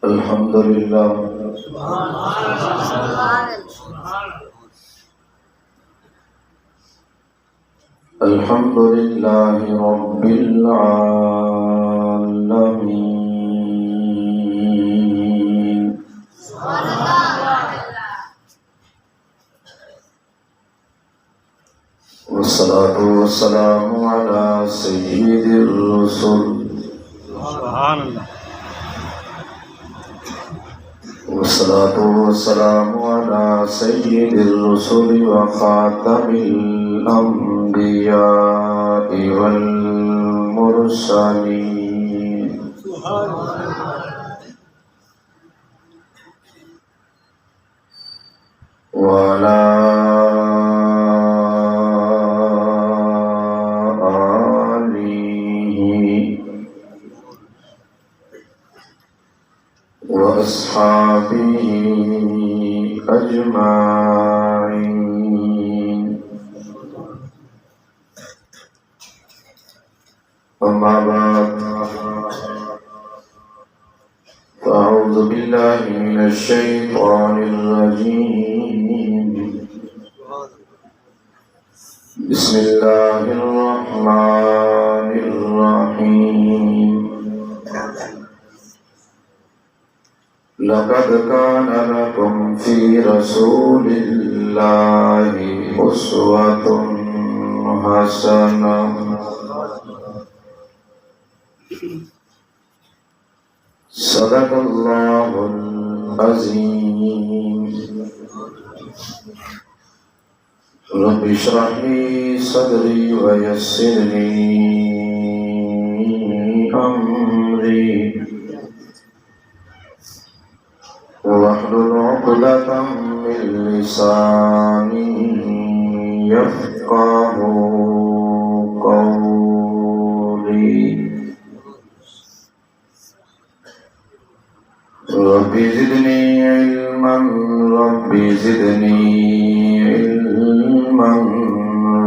الحمد لله الحمد لله رب العالمين والصلاة والسلام على سيد الرسل سبحان اللہ والصلاة والسلام على سيد الرسل وخاتم الأنبياء والمرسلين وعلى وأصحابه أجمعين أما بعد فأعوذ بالله من الشيطان الرجيم بسم الله الرحمن الرحيم لقد كان لكم في رسول الله أسوة حسنة صدق الله العظيم رب اشرح لي صدري ويسر لي أمري واحلل عقدة من لساني يفقهوا قولي رب زدني علما رب زدني علما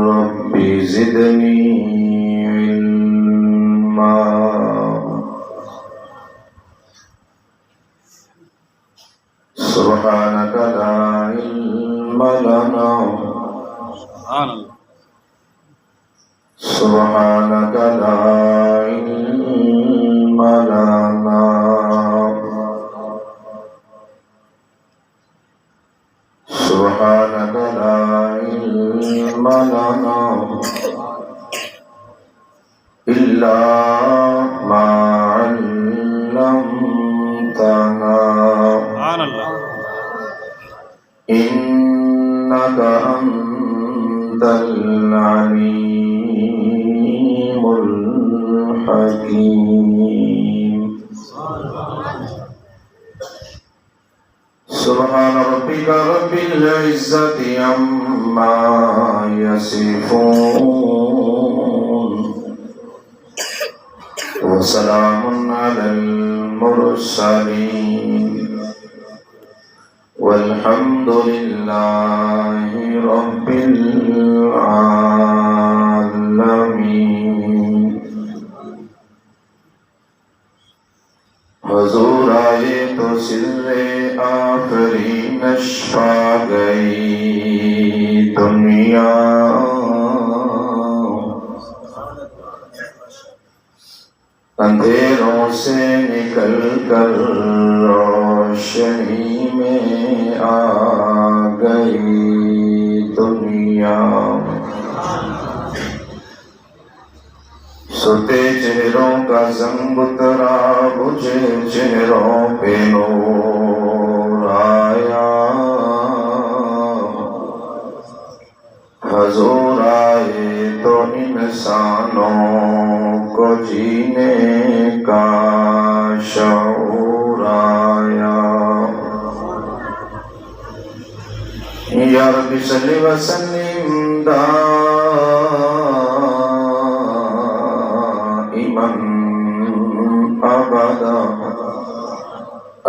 رب زدني علما سبحانك لا علم لنا سبحانك لا علم لنا سبحانك لا علم لنا إلا ما علمتنا إنك أنت العليم الحكيم سبحان ربك رب العزة عما يصفون وسلام على المرسلين والحمد لله رب العالمين حضور آئے تو سر آخری نشفا گئی دنیا اندھیروں سے نکل کر روشنی میں آ گئی دنیا سوتے چہروں کا زنگ اترا بجھے چہروں پہ نور آیا حضور آئے تو انسانوں کو جینے کا شعور آیا یا رب صلی وسلم دائما ابدا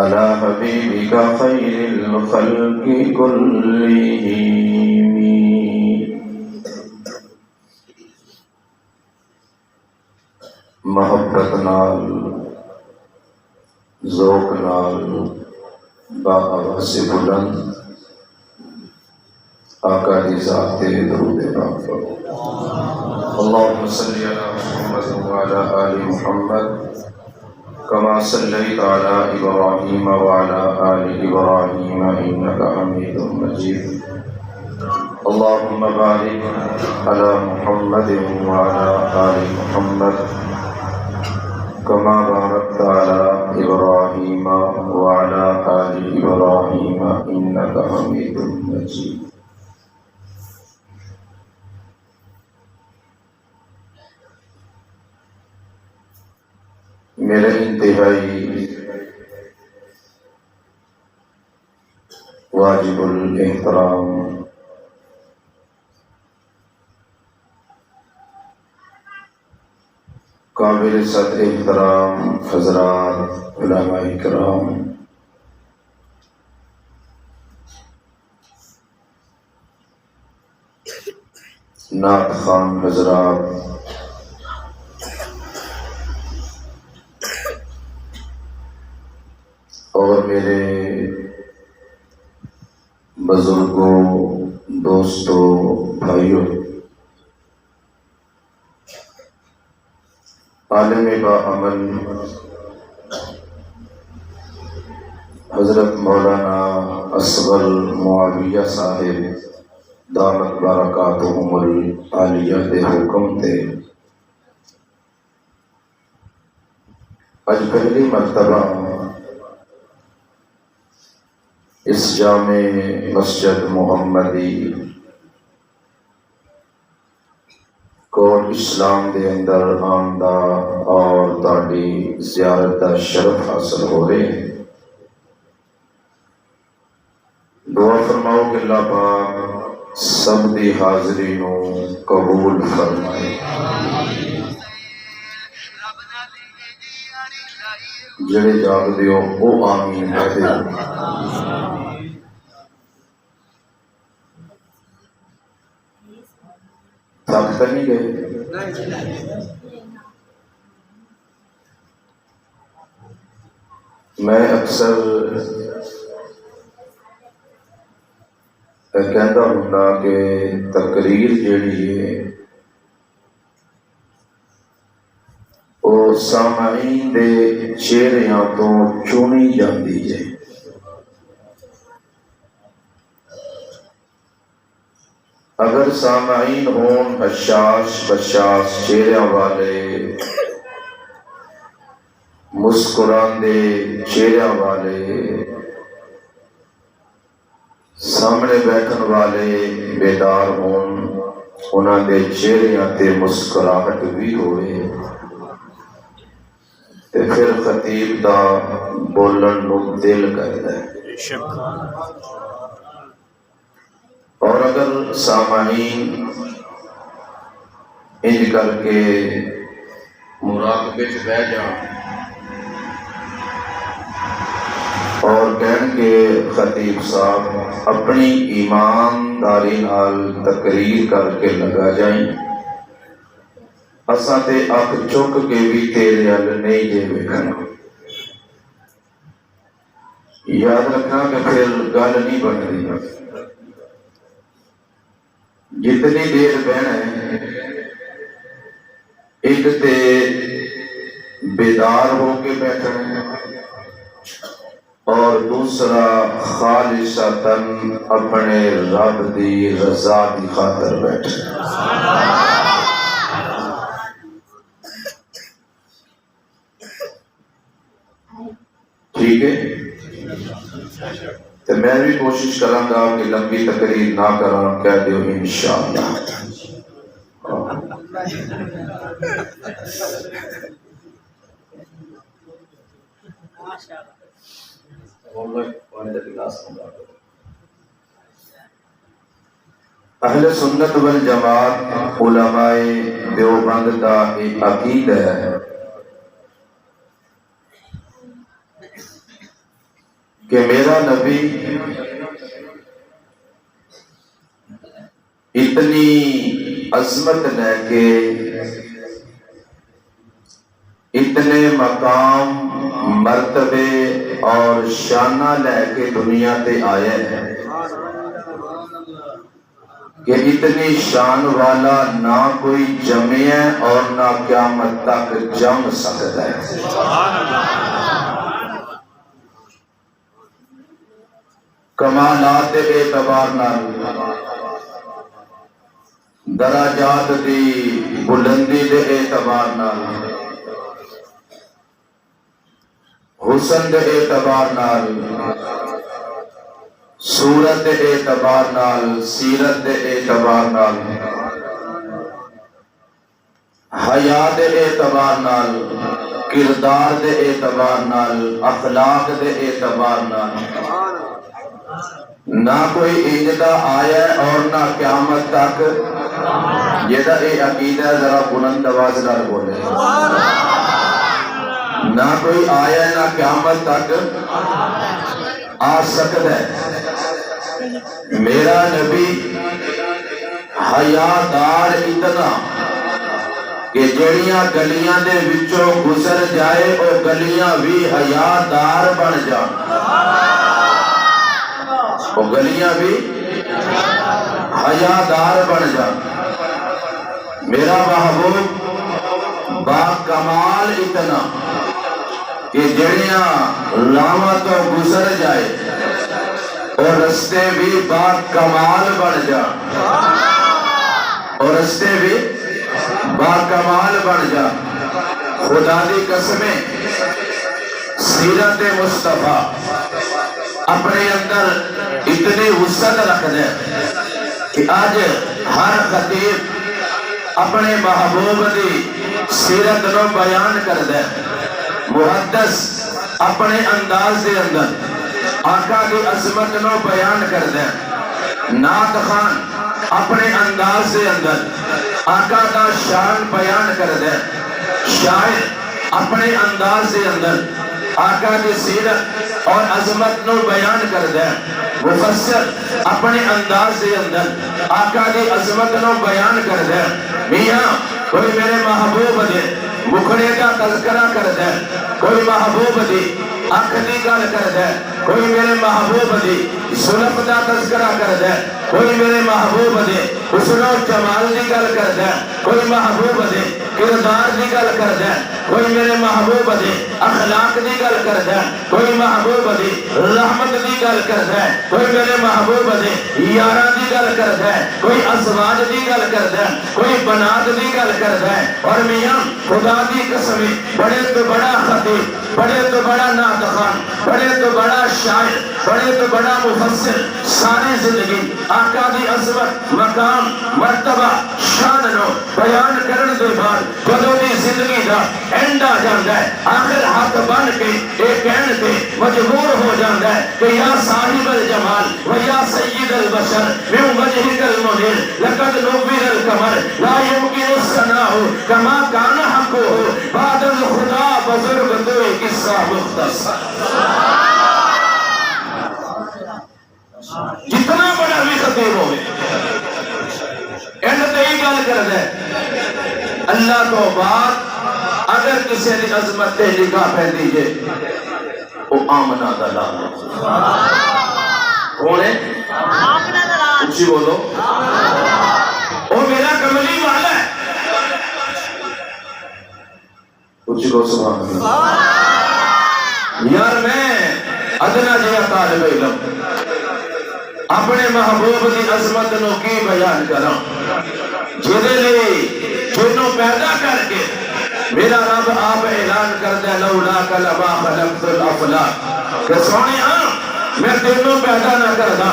علی حبیبک خیر الخلق کلہم محبت نال ذوق نال باآواز بلند آقا کی ذات تے درود پاک پڑھو۔ اللهم صل على محمد وعلى آل محمد كما صليت على إبراهيم وعلى آل إبراهيم إنك حميد مجيد اللهم بارك على محمد وعلى آل محمد كما باركت على إبراهيم وعلى آل إبراهيم إنك حميد مجيد۔ میرے انتہائی واجب الاحترام قابل صد احترام حضرات علماء کرام، نعت خوان حضرات، اور میرے بزرگوں، دوستوں، بھائیوں، عالم باعمل حضرت مولانا اصغر معاویہ صاحب دامت برکاتہم العالیہ دے حکم تے اج پہلی مرتبہ اس جامع مسجد محمدی کو اسلام دے اندر آمدہ اور تاڑی زیارت دا شرف حاصل ہو رہے ہیں۔ دعا فرماؤ کہ اللہ پاک سب دی حاضری نو قبول فرمائے، جڑے جاگ دیو او آمین کہہ دیو۔ تھک تو نہیں گئے؟ میں اکثر کہتا ہوں کہ تقریر جیڑی ہے وہ سامعین دے چہریاں تو چنی جاندی ہے۔ اگر سامعین ہون حشاش بشاش چہریاں والے، مسکران دے چہریاں والے، سامنے بیٹھن والے بیدار ہون، انہاں دے چہریاں تے مسکراہٹ بھی ہوئے، تے پھر خطیب دا بولن نو دل کردا ہے۔ اور اگر سامعین انج کر کے مراقبے وچ بیٹھ جان اور کہن کے خطیب صاحب اپنی ایمانداری نال تقریر کر کے لگا جائیں، اساں تے اکھ چک کے بھی تیرے ال نہیں جے ویکھنا۔ یاد رکھنا کہ پھر گل نہیں بن رہی۔ جتنی دیر بہنا ہے ایک تے بیدار ہو کے بیٹھنا ہے اور دوسرا خالصتاً اپنے رب دی رضا کی خاطر بیٹھنا۔ ٹھیک ہے؟ تو میں بھی کوشش کروں گا کہ لمبی تقریر نہ کروں، کہہ دیو انشاءاللہ۔ اہل سنت والجماعت علماء دیوبند کا ایک عقیدہ ہے کہ میرا نبی اتنی عظمت لے کے، اتنے مقام مرتبے اور شانہ لے کے دنیا تے آئے ہیں کہ اتنی شان والا نہ کوئی جمے ہے اور نہ قیامت تک جم سکتا ہے۔ کمالات اعتبار نال، درجات دی بلندی دے اعتبار نال، حسن دے اعتبار نال، صورت دے اعتبار نال، سیرت دے اعتبار نال، حیا دے اعتبار نال، کردار دے اعتبار نال، اخلاق دے اعتبار نال نہ کوئی انجدہ آیا ہے اور نہ قیامت تک یہ عقیدہ ہے۔ ذرا بلند آواز نال بولے، نہ کوئی آیا ہے نہ قیامت تک آ سکتا ہے۔ میرا نبی حیادار اتنا کہ جڑیاں گلیاں دے وچوں گزر جائے اور گلیاں بھی حیادار بن جان، وہ گلیاں بھی حیادار بن جان۔ میرا محبوب با کمال اتنا کہ جڑیاں لاواں تو گزر جائے اور رستے بھی با کمال بن جان، اور رستے بھی با کمال بن جان۔ خدا دی قسمیں سیرت مصطفیٰ اپنے اندر اتنی وسعت رکھ دے کہ آج ہر خطیب اپنے محبوب دی سیرت نو بیان کر دے، محدث اپنے انداز دے اندر آقا کی عظمت نو بیان کر دے، نعت خان اپنے انداز دے اندر آقا دا شان بیان کر دے، شاعر اپنے انداز دے اندر آقا کی سیرت اور عظمت نو بیان کر دے، مفسر اپنے انداز دے اندر آقا کی عظمت نو بیان کر دے۔ میاں کوئی میرے محبوب دے مکھڑے کا تذکرہ کر دے، کوئی محبوب دی اکھ دی گل کر دے، کوئی میرے محبوب دی زلف دا تذکرہ کر دے، کوئی میرے محبوب دے حسن و جمال دی گل کر دے، کوئی محبوب دے کردار دی گل کر دے، کوئی میرے محبوب دے اخلاق دی گل کر دے، کوئی محبوب دی رحمت دی گل کر دے، کوئی میرے محبوب دے یاراں دی گل کر دے، کوئی ازواج دی گل کر دے، کوئی بنات دی گل کر دے۔ اور میاں خدا دی قسم بڑے تو بڑا خطیب، بڑے تو بڑا نعت خوان، بڑے تو بڑا شاعر، بڑے تو بڑا مفسر ساری زندگی آقا دی عظمت مقام مرتبہ شان نو بیان کرن دے بعد جدوں دی زندگی دا اینڈ آ جاندا ہے، آخر ہاتھ بن کے یہ کہن تے مجبور ہو جاندا ہے کہ یا صاحب الجمال و یا سید البشر من وجهك المنیر لقد نور القمر لا يمكن الثناء كما كان حقه بعد الخدا بزرگ تو قصہ مختصر۔ جتنا بڑا بھی خطیب ہوئے اینڈ تے ہی گل کر دے، اللہ تو بعد اگر کسی نے عظمت تے نگاہ پہ دیجئے وہ آمنہ دا لال کون ہے؟ آمنہ دا لال، اچھی بولو، وہ میرا کملی والا ہے، اچھی کو سبحان اللہ۔ یار میں ادنا جیا طالب علم اپنے محبوب دی عظمت نو کی بیان کراں، جدے لئے جنوں پیدا کر کے میرا رب آپ اعلان کردے لولاک لما خلقت الافلاک کہ سونے میں تینوں پیدا نہ کردا،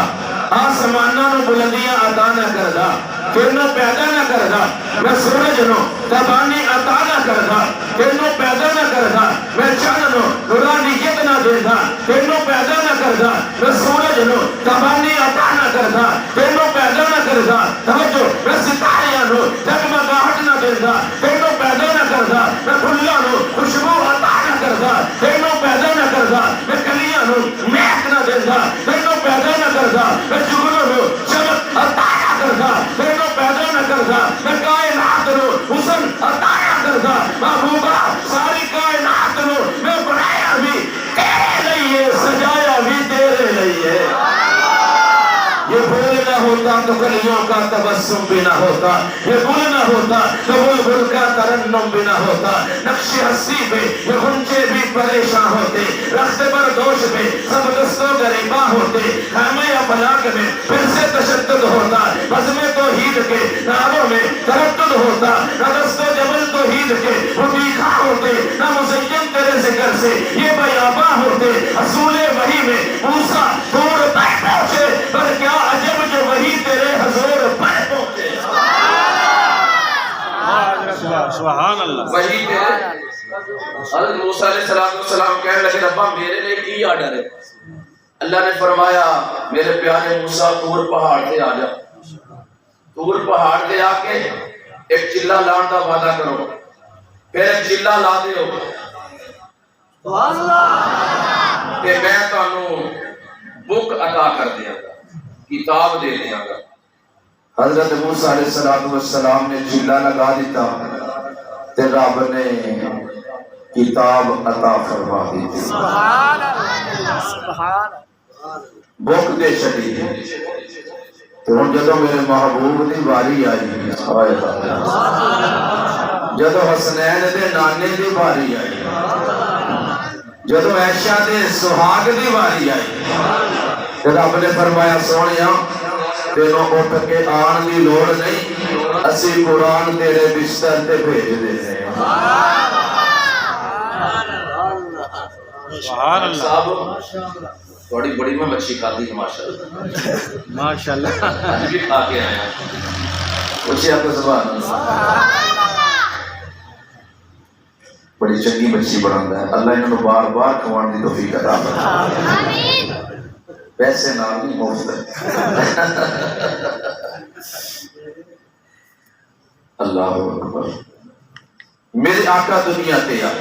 آسمانہ نو بلندیاں عطا نہ کردا، تینوں پیدا نہ کردا، میں سورج نو تبانی عطا نہ کردا، تینوں پیدا نہ کردا، میں چاند نو نورانیت نہ دیدا، تینوں پیدا نہ کردا، میں سورج نو تبانی عطا نہ کردا، تینوں پیدا نہ کردا، توجہ میں ستاریاں نو جگمگاہٹ نہ دیدا، تینوں پیدا نہ کردا، میں پھلاں نو خوشبو عطا نہ کردا، تینوں پیدا نہ کردا، میں کلیاں نو مہک نہ دیدا، تینوں پیدا نہ کردا، میں جگنوں نو چمک عطا نہ کردا، تینوں پیدا نہ کردا، میں کائنات نو حسن عطا نہ کردا، محبوبہ ساری کائنات نو میں بنایا بھی تیرے لیے سجایا بھی تیرے لیے یہ پھول نہ ہوتا تو کلیوں کا تبسم بھی نہ ہوتا یہ گل نہ ہوتا تو بلبل کا ترنم بھی نہ ہوتا نقش ہستی پہ یہ غنچے بھی پریشان ہوتے رخت بردوش پہ سب دستوں غریباں ہوتے خیمہ یا فلاک میں پھر سے تشدد ہوتا بزم توحید کے نعروں میں تردد ہوتا نہ دست و جبل توحید کے وہ دیکھا ہوتے نہ مزین تیرے ذکر سے یہ بیاباں ہوتے اصول وحی میں موسیٰ دور تک پہنچے پر کیا عجب جو وہی تیرے حضور پر پہنچے سبحان اللہ وہی تیرے حضرت موسیٰ علیہ السلام کہنے لگے ربا میرے لئے کی آڈر ہے اللہ نے فرمایا میرے پیارے موسیٰ طور پہاڑ دے آ جا طور پہاڑ دے آ کے ایک چلہ لان دا وعدہ کرو پھر ایک چلہ لا دے ہو کہ میں تانوں بک عطا کر دیا گا کتاب دے دیا گا حضرت موسیٰ علیہ السلام نے چلہ لگا دیتا تے رب نے کتاب عطا فرما دی بک دے چڑی تو ہن جدوں میرے محبوب دی واری آئی جدوں حسنین دے نانے دی واری آئی جدوں عائشہ دے سہاگ دی واری آئی تے رب نے فرمایا سونیا تینوں اٹھ کے آن دی لوڑ نہیں اسی قرآن تیرے بستر تے بھیج دے ہیں سبحان اللہ صاحب تھوڑی بڑی میں مچھی کھاتی ہے ماشاءاللہ ماشاءاللہ آج بھی کھا کے آیا پوچھے آپ کو سبحان اللہ بڑی چنگی مچھی بڑھاندا ہے اللہ انہوں نے بار بار کھوان دی توفیق عطا فرمائے پیسے نہ نہیں مفت اللہ اکبر میرے آقا دنیا تے آ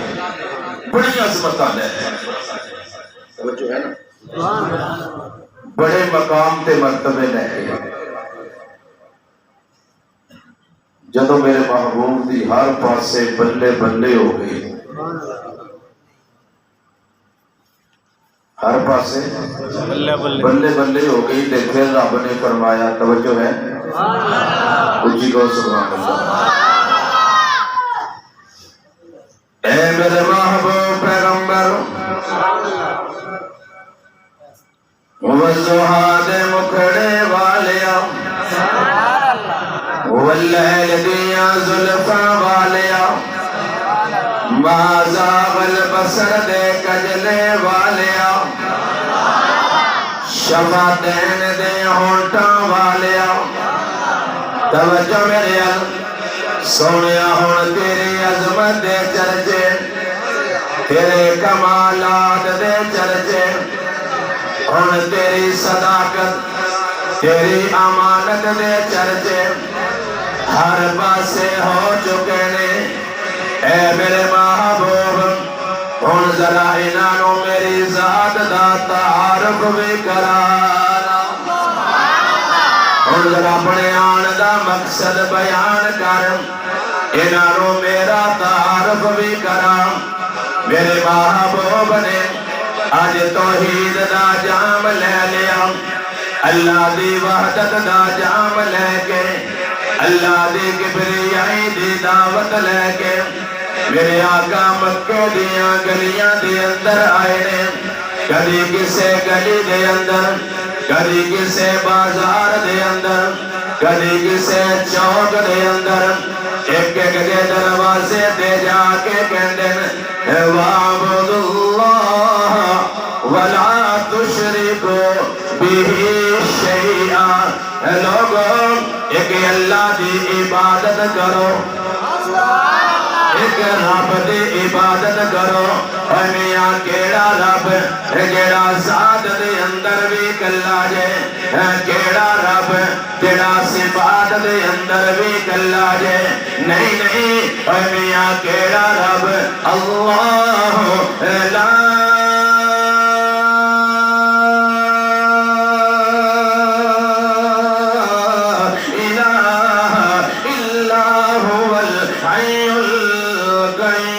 بڑی عظمتاں لے توجہ ہے نا بڑے مقام تے مرتبے لے کے جدوں میرے محبوب دی ہر پاسے بلے بلے ہو گئی ہر پاسے بلے بلے بلے بلے ہو گئی تے پھر رب نے فرمایا توجہ ہے اونچی کو سبحان اللہ اے میرے محبوب پیغمبر والضحا دے مکھڑے والیا واللیل دیا زلفاں والیا ما زاغ البصر دے کجلے والیا شفاعتین دے ہونٹاں والیا توجہ میرے سونیا ہون تیری عظمت دے چرچے تیرے کمالات دے چرچے ہون تیری صداقت تیری امانت دے چرچے ہر پاسے ہو چکے نے اے میرے محبوب ہن ذرا انہاں میری ذات دا تعارف بھی کرانا ہن ذرا اپنے آن دا مقصد بیان کر انہاں میرا تعارف بھی کرا میرے محبوب نے آج توحید دا جام لے لیا اللہ دی وحدت دا جام لے کے اللہ دی کبریائی دی دعوت لے کے میرے آقا مکہ دیاں گلیاں دے اندر آئے نے کدی کسے گلی دے اندر کدی کسے بازار دے اندر کدی کسے چوک دے اندر ایک ایک دے دروازے دے جا کے کہندن وَعْبُدُ اللَّهَ وَلَا تُشْرِكُوا بِهِ شَيْئًا لوگوں ایک اللہ دی عبادت کرو ایک رب دی عبادت کرو اور میاں کیڑا رب جیڑا ذات دے اندر بھی کلا جے کیڑا رب جیڑا صفات دے اندر بھی کلا جے نہیں نہیں اور میاں کیڑا رب اللہ لا الہ الا هو الحی القیوم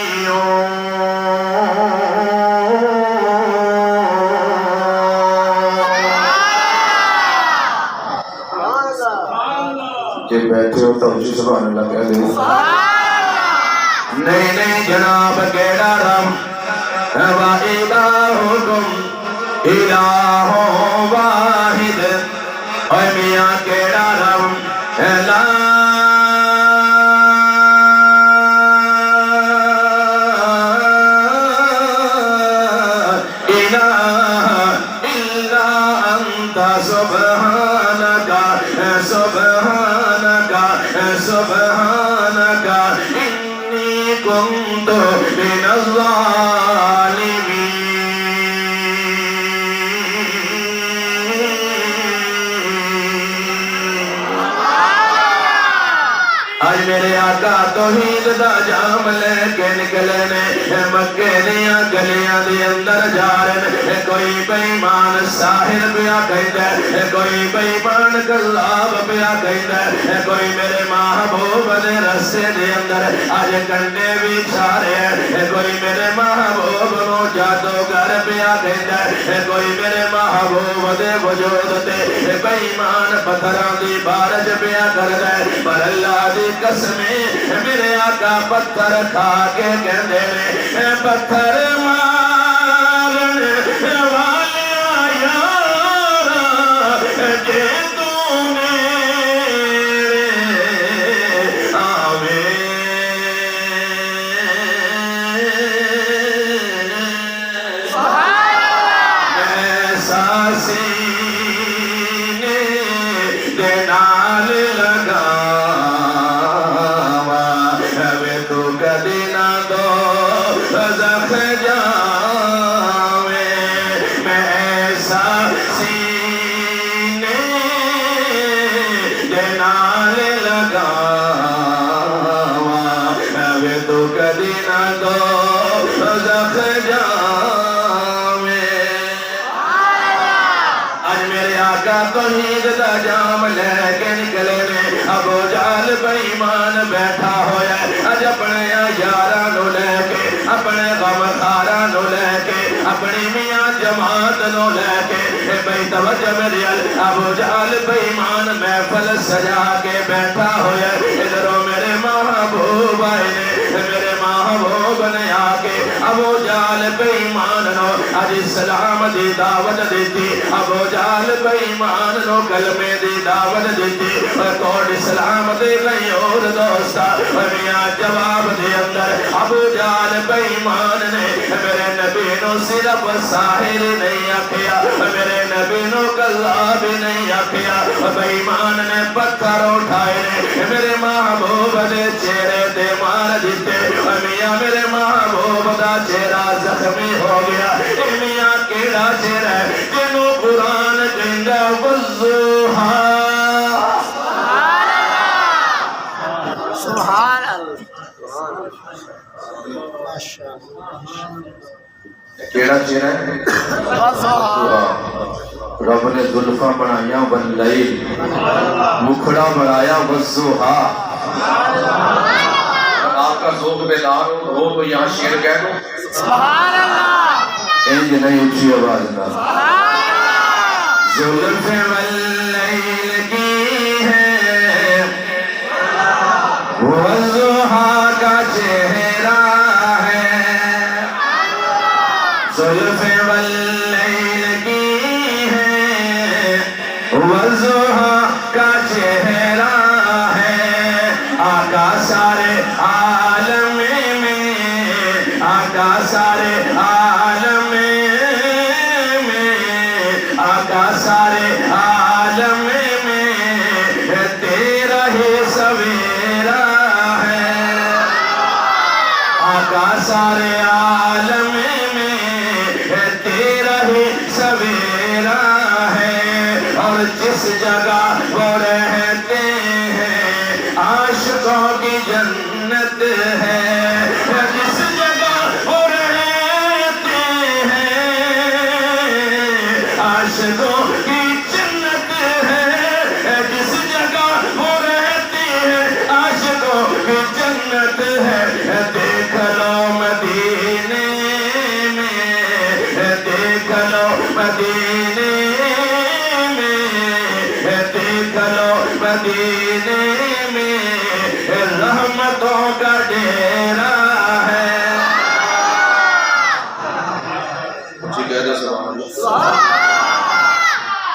کہ بیٹھے ہو تو اچھی سبحان اللہ کہہ دے نہیں نہیں جناب کیڑا رب و الہکم الہ واحد اے میاں کیڑا رب لا سبحانك إني كنت من الظالمين آج میرے آقا توحید دا جام لے کے نکلے نے مکے دیاں گلیاں دی اندر جا رہے کوئی بیمان ساحر پیا کہندا ہے کوئی بیمان کذاب پیا کہندا ہے کوئی میرے محبوب دے رستے دے اندر آج کنڈے بھی چھا رہے ہیں کوئی میرے محبوب نو جادوگر پیا کہندا ہے کوئی میرے محبوب دے وجود تے بیمان پتھراں دی بارش پیا کردا ہے پر اللہ دی قسمیں میرے آقا پتھر کھا کے کہندے نے پتھر مارن والے یارا جے تو میرے آوے ایسا سینے دے نال لگا توحید دا جام لے کے نکلے نے ابو جہل بیمان بیٹھا ہویا اج اپنے یاراں نو لے کے اپنے غمخاراں نو لے کے اپنی میاں جماعت نو لے کے بھئی توجہ میری ابو جہل بیمان محفل سجا کے بیٹھا ہویا ادھروں میرے محبوب آئے نے میرے محبوب نے آ کے ابو جہل بیمان نو اج اسلام دی دعوت دیتی ابو جہل بیمان نو کلمے دی دعوت دیتی کوڈ اسلام دے گئی اور دوستا میاں جواب دے اندر ابو جہل بیمان نے میرے نبی نو صرف ساحر نہیں آکھیا میرے نبی نو کذاب نہیں آکھیا بیمان نے پتھر اٹھائے نے میرے محبوب دے چہرے تے مار دیتے میاں میرے محبوب دا چہرہ زخمی ہو گیا میاں کیڑا چہرہ ہے جنوں قرآن کہندا والضحیٰ سبحان اللہ کیڑا چہرہ ہے رب نے زلفاں بنایا واللیل مکھڑا بنایا والضحیٰ آپ کا ذوق بیدار ہو تو یہاں شعر کہہ دو سبحان اللہ انج نہیں اچھی آواز نہ زلف واللیل کی ہے والضحیٰ کا چہرہ ہے زلف واللیل کی ہے والضحیٰ کا چہرہ ہے آقا سارے عالم میں آقا سارے عالم میں آقا سارے عالم میں تیرا ہی سویرا ہے آقا سارے عالم میں تیرا ہی سویرا ہے اور جس جگہ وہ رہتے ہیں عاشقوں کی جنت ہے جس جگہ وہ رہتے ہیں عاشقوں کی جنت ہے جس جگہ وہ رہتے ہیں عاشقوں کی جنت ہے دیکھ لو مدینے میں دیکھ لو مدینے میں دیکھ لو مدینے میں رحمتوں کا ڈیرا ہے. جی کہہ دے سبحان اللہ.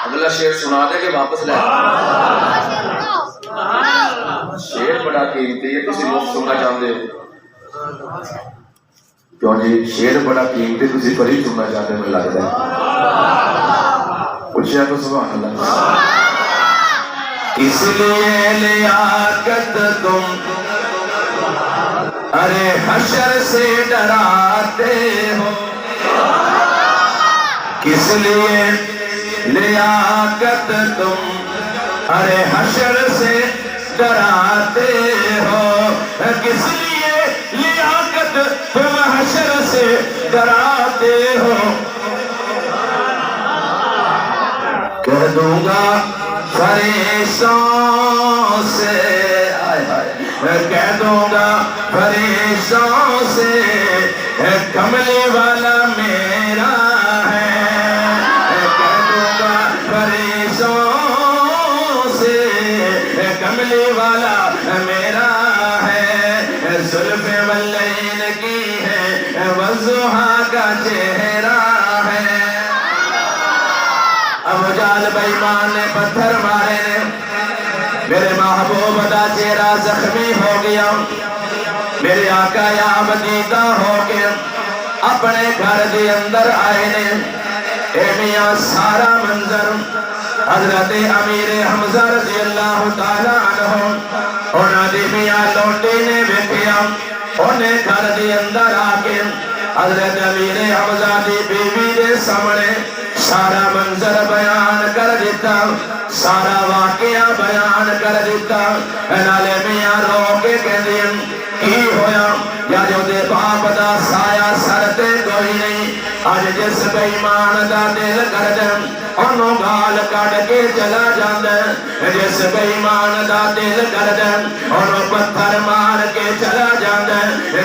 اگلا شعر سنا دے کہ واپس لے شعر بڑا قیمتی ہے. کسی لوگ سننا چاہتے ہو کیوں جی؟ شعر بڑا قیمتی, کسی پر ہی سننا چاہتے ہیں. مجھے لگتا ہے پوچھا تو سبحان اللہ. اس لیے لیاقت تم ارے حشر سے ڈراتے ہو, کس لیے لیاقت تم ارے حشر سے ڈراتے ہو, کس لیے لیاقت تم حشر سے ڈراتے ہو. کہہ دوں گا فرشتوں سے, کہہ دوں گا فرشتوں سے کملی والا میرا ہے. کہہ دوں گا فرشتوں سے کملی والا میرا ہے. زلف واللین کی ہے والضحیٰ کا چہرہ ہے. ابو جہل بے ایمان نے پتھر مارے نے, میرے محبوب دا چہرہ زخمی ہو گیا. میرے آقا یا بدیدہ ہو کے اپنے گھر دے اندر آئے نے. اے میاں سارا منظر حضرت امیر حمزہ رضی اللہ تعالیٰ عنہ انہاں دی میاں لوٹے نے ویکھیا. انہیں گھر دے اندر آ کے حضرت امیر حمزہ دی بیوی دے سامنے سارا منظر بیان کر دیتا, سارا واقعہ بیان کر دیتا. نالے میاں رو کے کہندے کی ہویا یا جو دے باپ دا سایہ سر تے کوئی نہیں. اج جس بے ایمان دا دل کر دے انہوں گال کٹ کے چلا جاندا, جس بے ایمان دا دل کر دے انہوں پتھر مار کے چلا جاندا,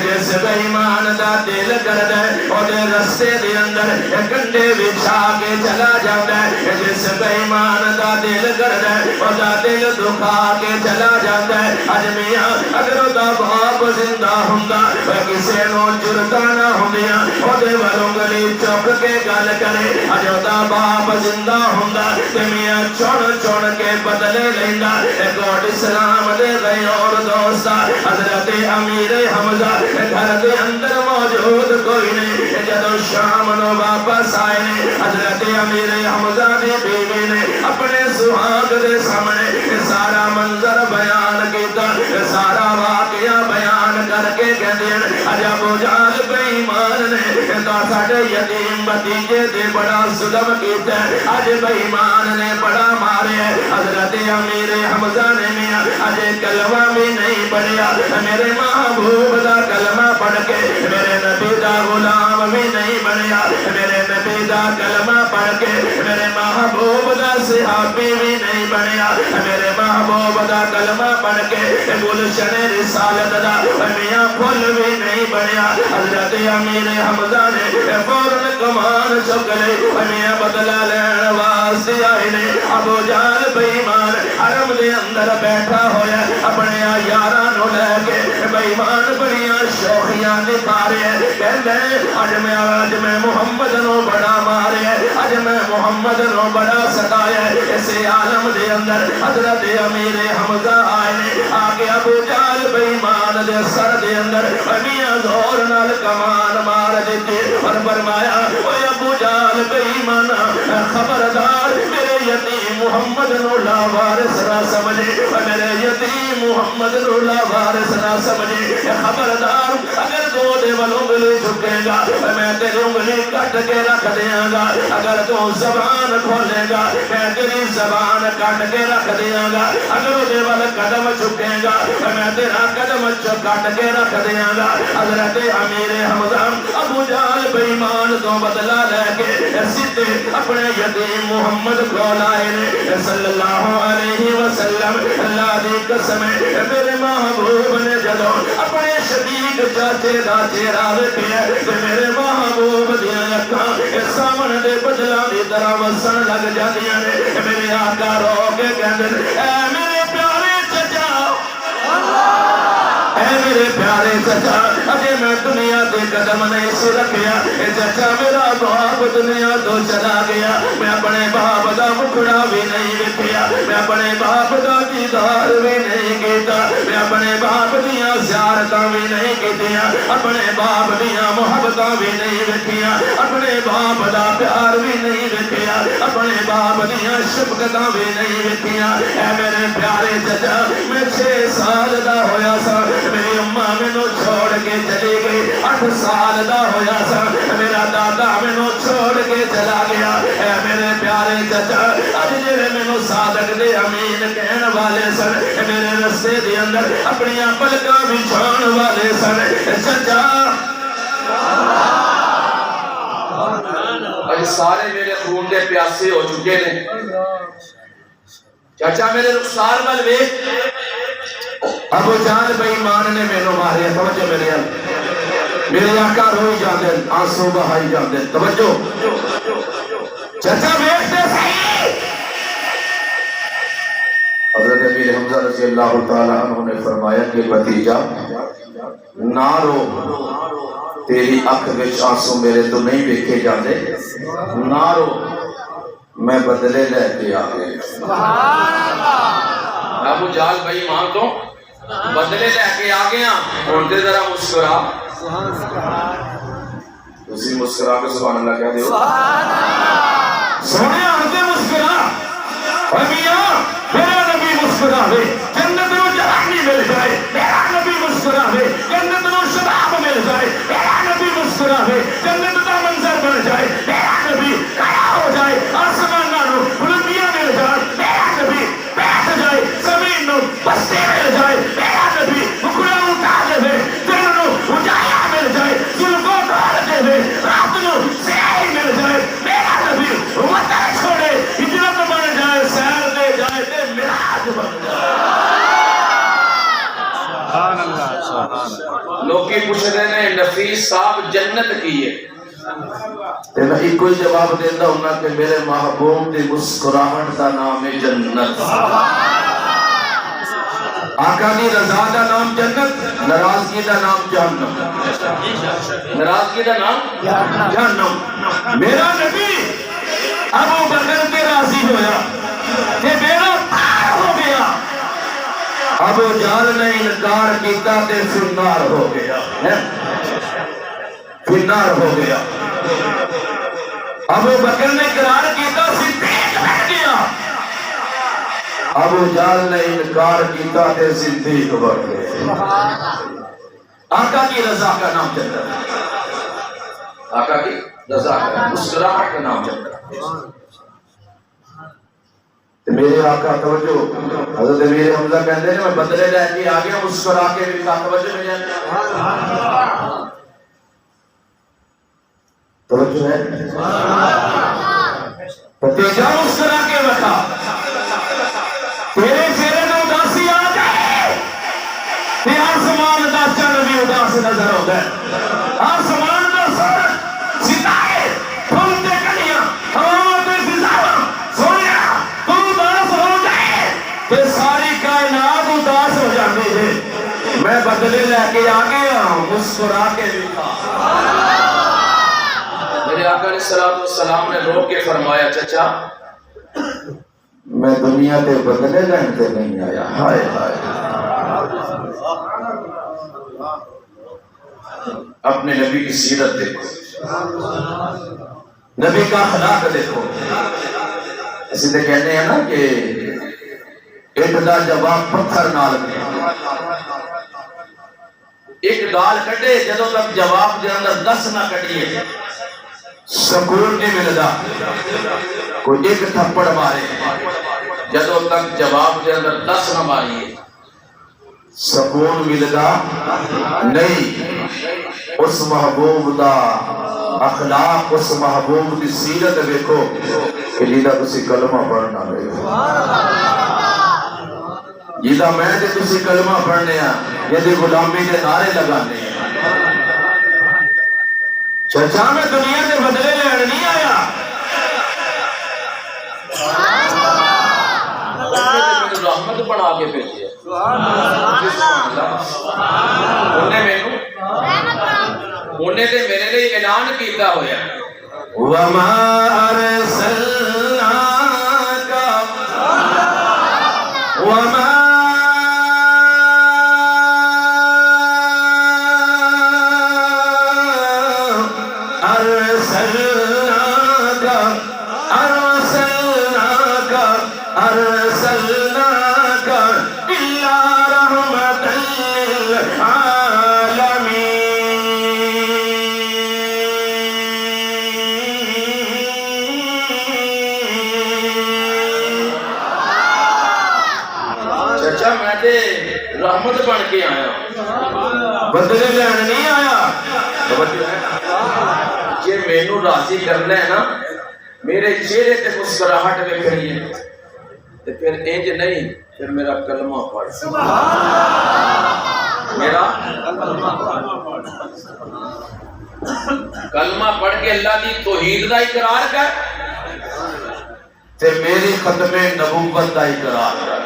جس بے ایمان دا دل کر دے اودے رستے دے اندر کنڈے بچھا کے چلا جاندا, جس بے ایمان دا دل کر دے اودا دل دکھا کے چلا جاندا. اج میاں اگر اودا باپ زندہ ہوندا کسے نو جرتا نہ ہوندیاں اودے والوں گلی چپ کے گل کرے. اج اودا باپ زندہ ہوندا تے میاں چن چن کے بدلے لیندا. کوٹ اسلام دے گئے اور دوستا حضرت امیر حمزہ گھر دے اندر موجود کوئی نہیں. جدو شام نو واپس آئے نے حضرت امیر حمزہ دی بیوی نے اپنے سہاگ دے سامنے سارا منظر بیان کیتا, سارا واقعہ بیان کر کے کہندے اج ابو جہل بے ایمان نے تا ساڈے یتیم بھتیجے تے بڑا ظلم کیتا, اج بے ایمان نے بڑا ماریا. حضرت امیر حمزہ نے میاں اج کلمہ بھی نہیں پڑھیا, میرے محبوب دا کلمہ پڑھ کے میرے نبی دا غلام بھی نہیں بنیا, میرے نبی دا کلمہ پڑھ کے میرے محبوب دا صحابی بھی نہیں بنیا, میرے محبوب دا کلمہ پڑھ کے گلشن رسالت دا میاں پھول بھی نہیں بنیا. حضرت امیر حمزہ نے فوراً کمان چک لے, میاں بدلہ لین واسطے آئے نے. ابو جہل بے ایمان حرم دے اندر بیٹھا ہویا اپنے یاراں نو لے کے بے ایمان بڑیاں شوخیاں دکھا رہے ہیں. کہندے اج میں محمد نو بڑا مارے, اج میں محمد نو بڑا ستایا. اسے عالم دے اندر حضرت امیر حمزہ آئے نے آ کے ابو جہل بے ایمان دے سر دے اندر میاں زور نال کمان مار دیتے اور فرمایا اوے ابو جہل بے ایمان خبردار میرے یتیم محمد نو لا وارث نہ سمجھے, میرے یتیم محمد نو لا وارث نہ سمجھے. خبردار اگر تو دے ول انگلی چکے گا میں تیری انگلی کٹ کے رکھ دیاں گا, اگر تو زبان کھولے گا میں تیری زبان کٹ کے رکھ دیاں گا, اگر دے ول قدم چکے گا میں تیرا قدم کٹ کے رکھ دیاں گا. حضرت امیر حمزہ ابو جہل بے ایمان تو بدلہ لے کے سیدھے اپنے یتیم محمد کو لائے نے صلی اللہ علیہ وسلم. اللہ دی قسم میرے محبوب نے جدو اپنے شدید چاچے دا چہرہ ویکھیا تے میرے محبوب دیاں اکھاں سامنے دے بدلاں دی طرح وسن لگ جاندیاں نے. میرے آقا رو کے کہندے اے میرے پیارے چچا اجے میں دنیا دے قدم نہیں سی رکھیا اے چچا میرا باپ دنیا تو چلا گیا میں اپنے باپ دا مکھڑا بھی نہیں ویکھیا میں اپنے باپ دا دیدار بھی نہیں کیتا میں اپنے باپ دیاں زیارتاں بھی نہیں کیتیاں اپنے باپ دیاں محبتاں بھی نہیں ویکھیاں اپنے باپ دا پیار بھی نہیں ویکھیا اپنے باپ دیاں شفقتاں بھی نہیں ویکھیاں اے میرے پیارے چچا میں 6 سال دا ہویا سا میری اماں مینوں چھوڑ کے چلی گئی 8 سال دا ہویا سا میرا دادا مینوں چھوڑ کے چلا گیا اے میرے پیارے چچا اج جڑے مینوں صادق دے امین کہن والے سن میرے رستے دے اندر اپنی پلکاں بچھاؤن والے سن چچا اج سارے میرے خون دے پیاسے ہو چکے نے چچا میرے رخسار وال ویکھ ابو جہل بے ایمان نے مینوں ماریا توجہ میرے آقا روئی جاندے آنسو بہائی جاندے توجہ چچا ویکھتے صحیح حضرت امیر حمزہ رضی اللہ تعالیٰ عنہ نے فرمایا کہ بھتیجا نہ رو تیری اکھ وچ آنسو میرے تو نہیں دیکھے جاندے نہ رو میں بدلے لے کے آ گیا ابو جہل بھائی ماں تو بدلے لے کے آ گیا ہن تے ذرا مسکرا اسی مسکرا کے سبحان اللہ کہہ دیو سونے ہن تے مسکرا اے میاں میرا نبی مسکراوے جنت نو جوانی مل جائے میرا نبی مسکراوے جنت نو شباب مل جائے میرا نبی مسکراوے جنت دا منظر بن جائے میرا نبی کھڑا ہو جائے آسماناں نو بلندیاں مل جائے میرا نبی بیٹھ جائے زمین نو پستے مل جائے میرا نبی بکڑا اٹھا دے دل نو اجایا مل جائے ظلموں ڈال دے رات نو سیاہی مل جائے میرا نبی وطن چھوڑے ہجرت بن جائے سیر دے جائے تے معراج بن جائے سبحان اللہ سبحان اللہ لوکی پوچھ رہے ہیں نفیس صاحب جنت کی ہے تے میں ایک کوئی جواب دیتا ہوں کہ میرے محبوب دی مسکراہٹ دا نام ہے جنت آقا دی رضا دا نام جنت ناراضگی دا نام جہنم ناراضگی کا نام جہنم میرا نبی ابو بکر کے راضی ہویا کہ میرا پار ہو گیا ابو جہل نے انکار کیتا تے فنار ہو گیا فنار ہو گیا ابو بکر نے قرار کیتا صدیق بن گیا ابو جہل نے انکار کیتا تے صدیق بن گیا آقا کی رضا کا نام جنت آقا کی رضا کا مسکراہٹ کا نام جنت میرے آقا توجہ حضرت امیر حمزہ کہتے ہیں میں بدلے لے کے آ گیا مسکرا کے بھی کہا توجہ میں توجہ ہے تیجا مسکرا کے رکھا تیرے چہرے میں اداسی آ جائے تے آسمان دا چن بھی اداس نظر ہوتا ہے آسمان دا سورج ستارے پھول تے کلیاں ہواواں تے فضاواں سونیا تو اداس ہو جائے تے ساری کائنات اداس ہو جاتی ہے میں بدلے لے کے آ گیا مسکرا کے بھی میرے آقا علیہ السلام نے رو کے فرمایا چچا میں دنیا تے بدلے لین تے نہیں آیا ہائے ہائے اپنے نبی کی سیرت دیکھو نبی کا اخلاق دیکھو اسی تے کہنے ہیں نا کہ ایک دا جواب پتھر نال ایک گال کٹے جدوں تک جواب دے اندر 10 نہ کٹیے سکون نہیں ملدا کوئی ایک تھپڑ مارے جدوں تک جواب دے اندر 10 نہ ماریے سکون ملدا نہیں اس محبوب دا اخلاق اس محبوب دی سیرت دیکھو کہ جیدہ تسی کلمہ پڑھنا رہے جیدہ میں تے تسی کلمہ پڑھنے ہیں یہ دی غلامی دے نعرے لگانے ہیں چچا میں دنیا سے بدلے لین نہیں آیا رحمت بنا کے بھیجی ہے انہیں میں انہیں تے میرے لیے اعلان کیتا ہویا وما ارسلناک وما ارسلناک الا رحمتا چچا میں تے رحمت بن کے آیا بدلے لین نہیں آیا جی مینوں راضی کرنا ہے نا میرے چہرے تے مسکراہٹ ویکھنی ہے تے پھر انج نہیں پھر میرا کلمہ پڑھ میرا کلمہ پڑھ کے اللہ دی توحید دا اقرار کر تے میری ختم نبوت کا اقرار کر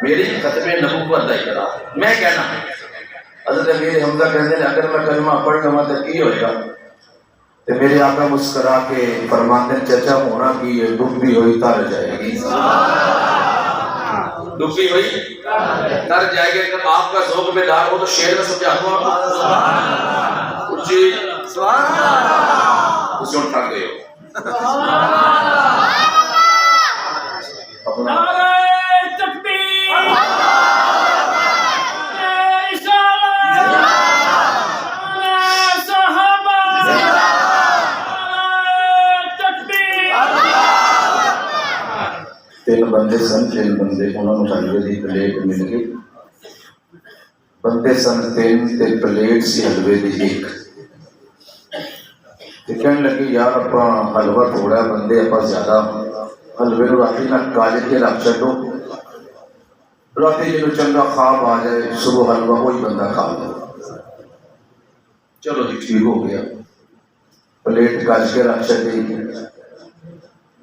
میری ختم نبوت کا اقرار میں کہنا حضرت امیر حمزہ کہتے ہیں اگر میں کلمہ پڑھ لوں تو کی ہوئے گا تو میرے آقا مسکرا کے فرماتے ہیں چچا ہونا کی یہ ڈوبی ہوئی تر جائے گی ڈوبی ہوئی تر جائے گی اگر آپ کا ذوق بیدار ہو تو شعر میں سمجھاتا ہوں آپ کو اچھی اسے اٹھا گئے ہو اپنا تین بندے سن تین بندے انہوں نے حلوے کی پلیٹ مل گئی بندے سن تین تے پلیٹ سی حلوے کی ایک کہنے لگے یار اپنا حلوہ تھوڑا بندے اپنا زیادہ حلوے کو راتی نہ کاج کے رکھ چڈو راتی جنوں چنگا خواب آ جائے صبح حلوہ وہی بندہ کھا لے چلو جی ٹھیک ہو گیا پلیٹ کاج کے رکھ چڈی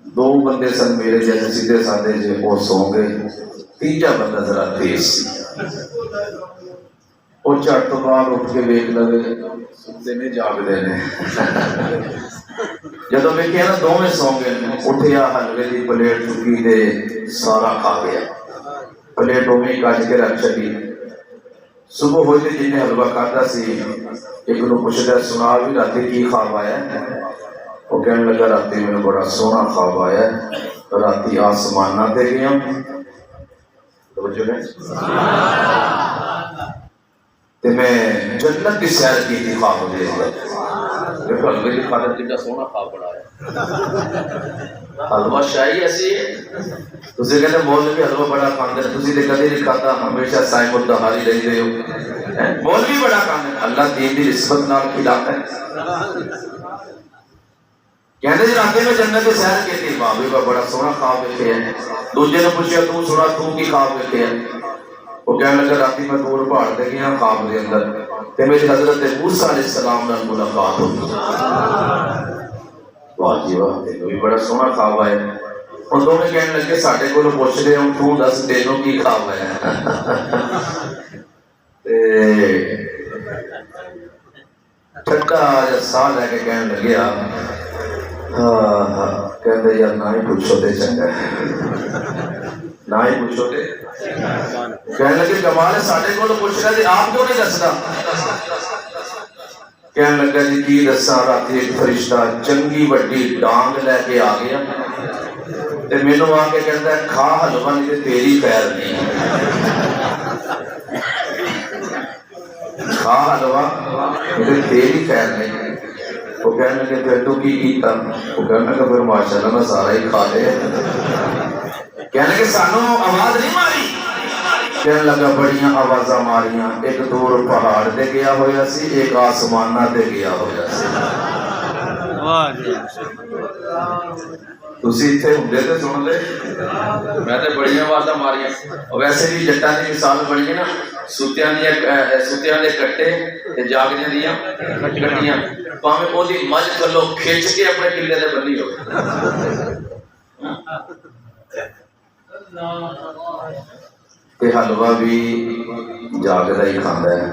دو بندے سن میرے جیسے سیدھے سادے جو وہ سو گئے تیجا بندہ ذرا تیز سی وہ چٹ تو بعد اٹھ کے ویک لگے ستے نے جاگدے نے جدو میں کہنا دو میں سو گئے اٹھیا حلوے دی پلیٹ چکی دے سارا کھا گیا پلیٹ میں کاج کے رکھ چکی صبح ہوئی جن نے حلوہ کھاتا سی ایک نو پوچھتا سنا بھی راتی کی خواب آیا وہ کہنے لگا راتی میں بڑا سونا خواب آیا ہے راتی آسمانہ دے گیا توجہ ہے تے میں جنت کی سیر کی تھی خواب دے گیا دیکھو حلوے کی خاطر کتنا سونا خواب بڑا ہے حلوہ شاہی ایسی ہے تسی کہتے مولوی حلوہ بڑا کھاندے تسی تے کدی نہیں کھاتا ہمیشہ سائیں مدہاری رہندے ہو مولوی بڑا کھاندے اللہ دین دی نسبت نال کھلاتا ہے کہتے جی راتے میں جنت کے سیر کی تھی بابے کا بڑا سونا خواب دیکھے ہیں دوسرے نے پوچھا تو سنا تو کی خواب دیکھے ہیں وہ کہنے لگا راتی میں دور پہاڑ دے گیا خواب دے اندر تے میری حضرت موسیٰ علیہ السلام نے ملاقات ہوئی واہ جی واہ تینوں بھی بڑا سونا خواب آئے اور دونوں کہنے لگے ساڈے کولوں پوچھ رہے ہوں تو دس تینوں کی خواب ہے ٹھٹا جا سا لے کے کہنے لگیا کہندے یار نہ ہی پوچھو تے چنگا نہ ہی پوچھو تے کہنے لگے کمال ہے ساڈے کولوں پوچھ رہا جی آپ کیوں نہیں دسدا کہنے لگا جی کی دساں راتی ایک فرشتہ چنگی وڈی ڈانگ لے کے آ گیا تے مینوں آ کے کہندا ہے کھا حلوہ نہیں تے تیری خیر نہیں کھا حلوہ تے تیری خیر نہیں وہ کہنے لگے پھر تو کی کیتا وہ کہنے لگا پھر ماشاءاللہ میں سارا ہی کھا لے کہنے لگے سانوں آواز نہیں ماری کہنے لگا بڑیاں آوازاں ماریاں ایک دور پہاڑ دے گیا ہویا سی ایک آسمانہ دے گیا ہویا سی تسی اتھے ہوندے تے سن لے میں تے بڑیاں آوازاں ماریاں اور ویسے بھی جٹاں دی مثال بنی ہے نا سوتیاں دے کٹے تے جاگدیاں دیاں کٹیاں پاویں او دی مجھ کلو کھچ کے اپنے قلعے تے بنی ہو کہ حلوہ بھی جاگدا ہی کھاندا ہے.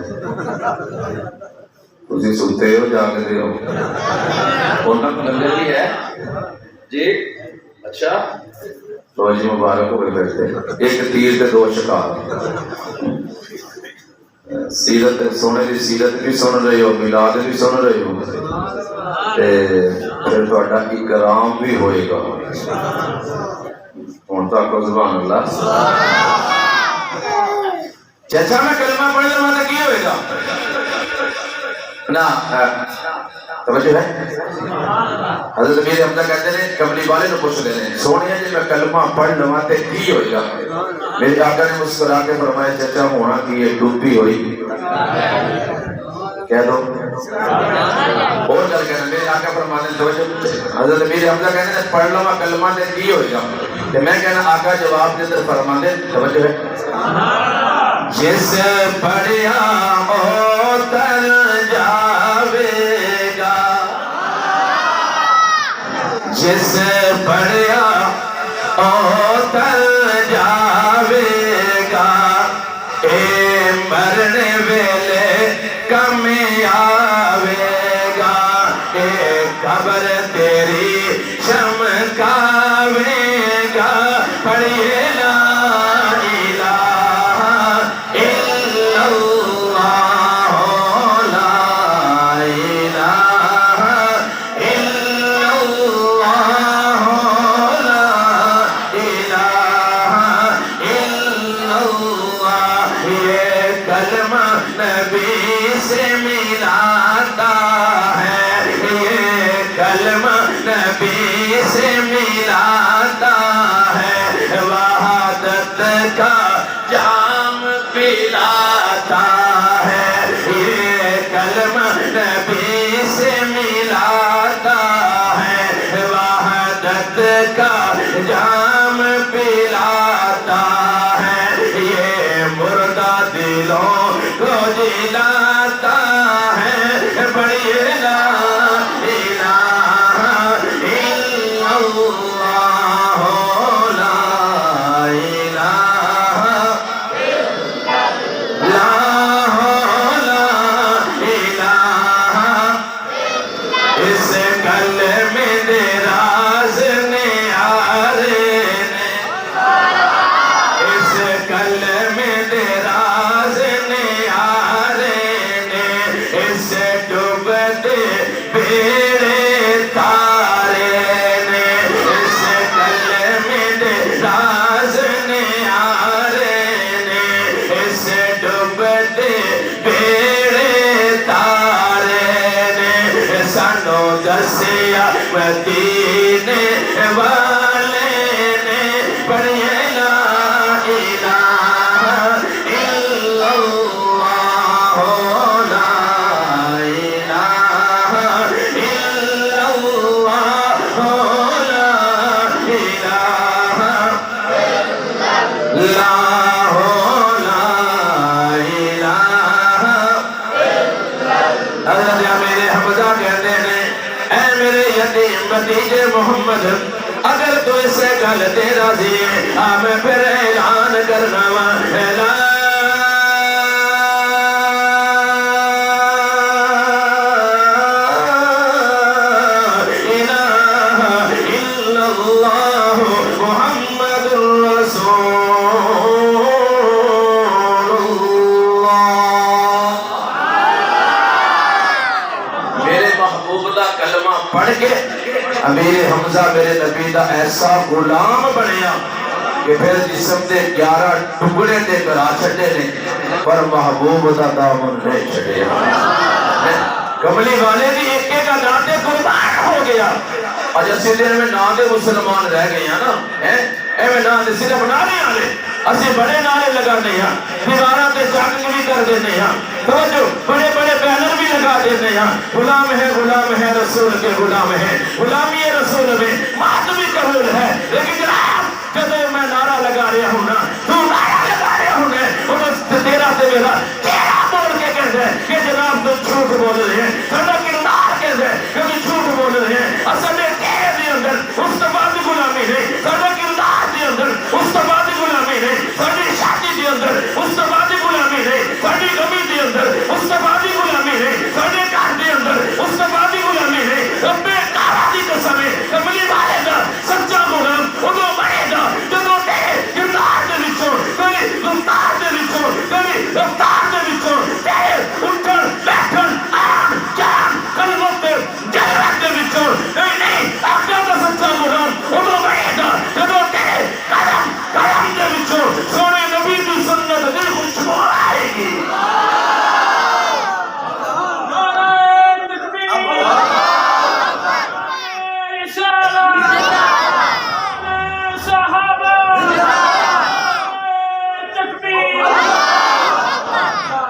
تسی ستے ہو جاگدے ہو؟ بولنا تو لگے بھی ہے جی. اچھا تو جی مبارک ہوئے بیٹھتے. ایک تیر تے دو شکار. سیرت سونے دی سیرت بھی سن رہے ہو, میلاد بھی سن رہے ہو, تے پھر تہاڈا اکرام بھی ہوئے گا. ہن تک سبحان اللہ. چچا میں کلمہ پڑھ لوں تو کی ہوئے گا؟ نا توجہ ہے. حضرت امیر حمزہ کہتے ہیں کملی والے نے پوچھ لینے سونے جی میں کلمہ پڑھ لوں تو کی ہوئے گا؟ میرے آقا نے مسکرا کے فرمایا چچا ہونا کی یہ ڈوبی ہوئی. کہہ دو اور گل کہنا. میرے آقا فرمانے توجہ. حضرت امیر حمزہ کہتے ہیں پڑھ لوں کلمہ تو کی ہوئے گا؟ تو میں کہنا آقا جواب کے اندر فرمانے توجہ ہے. جس پڑھیا اتر جاوے گا, جس پڑھیا اتر جاوے گا, اے مرنے ویلے کم آوے گا, اے قبر تیری چمکاوے گا. پڑھیے لا سے ملاتا ہے, وحدت کا جام پلاتا ہے. یہ کلمہ نبی سے ملاتا ہے, وحدت کا جام پلاتا ہے. یہ مردہ دلوں کو جلاتا ہے. بڑی لا مدینے والے نے پڑھے لا الہ الا اللہ, لا الہ الا اللہ, لا الہ لا حضرت امیر حمزہ کہتے ہیں میرے یتیم بھتیجے محمد اگر تو اس سے گل تے راضی ہے میں پھر اعلان کرنا وا لا الہ الا اللہ محمد رسول اللہ. میرے محبوب دا کلمہ پڑھ کے امیر حمزہ میرے نبی دا ایسا غلام بنیا کہ پھر جسم دے 11 ٹکڑے دے کرا چھڑے نے پر محبوب دا دامن نہیں چھڑے. کملی والے دی ایک کا ناتے قربان ہو گیا. آج اسی دن میں ناتے مسلمان رہ گئے ہیں نا, میں ناتے صرف نانے آلے اسی بڑے نعرے لگانے ہیں, دیواراں تے جنگ بھی کر دینے ہیں, توجہ بڑے بڑے بینر بھی لگا دینے ہیں. غلام ہے رسول کے غلام ہے, غلامی رسول میں مات بھی قبول ہے. لیکن جناب جب میں نعرہ لگا رہا ہوں نا, تو نعرہ لگا رہا ہوں نا, تیرا تے میرا تیرا بول کے کہتے ہیں کہ جناب تم جھوٹ بول رہے ہیں, سنہ کردار کہتے ہیں کہ تم جھوٹ بول رہے ہیں. اصل میں تیرے اندر مصطفیٰ کی غلامی نہیں, سنہ کردار کے اندر مصطفیٰ کی غلامی نہیں, سنی شادی کے اندر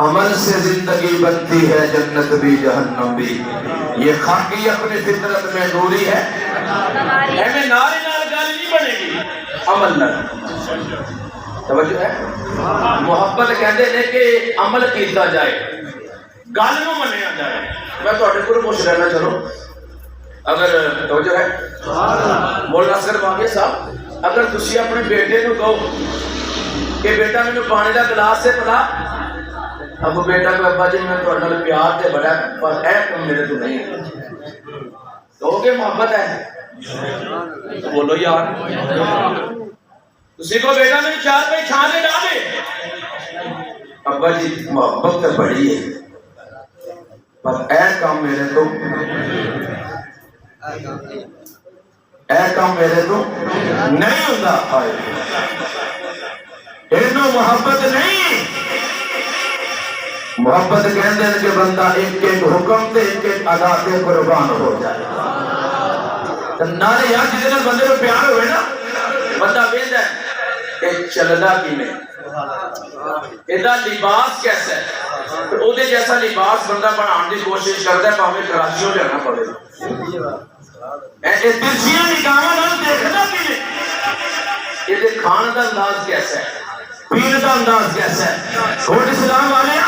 عمل سے زندگی بنتی ہے جنت بھی جہنم بھی. یہ خاکی اپنی فطرت میں نوری ہے. ایویں نال نال گل نہیں بنے گی عمل نال. توجہ ہے. محبت کہتے ہیں کہ عمل کیتا جائے, گل نو منیا جائے. میں تواڈے کول پوچھ لینا چلو, اگر توجہ ہے مولانا اصغر باغی صاحب, اگر تسی اپنے بیٹے کو کہو کہ بیٹا مینوں پانی دا گلاس سے پلا, اب بیٹا کو ابا جی میں تہاڈے نال پیار تے بڑا پر اے کم میرے تو نہیں ہے, کہو گے محبت ہے؟ بولو یار. تسی کو بیٹا میری چار پہ چھان دے ڈال دے, ابا جی محبت تو بڑی ہے پر اے کام میرے تو نہیں ہوتا. اینو محبت نہیں. محبت کہتے ہیں کہ بندہ ایک ایک حکم تے ایک ایک ادا تے قربان ہو جائے. نالے یار جس بندے کو پیار ہوئے نا, بندہ ویندا ہے کہ چلدا کیویں, ایدا لباس کیسا ہے, او دے جیسا لباس بندہ بنان دی کوشش کردا ہے بھاویں کراچیوں جانا پڑے. اے ترچیاں نگاہاں نال دیکھدا کیویں, ایدے کھان دا انداز کیسا ہے, پین دا انداز کیسا ہے. کوٹ اسلام والے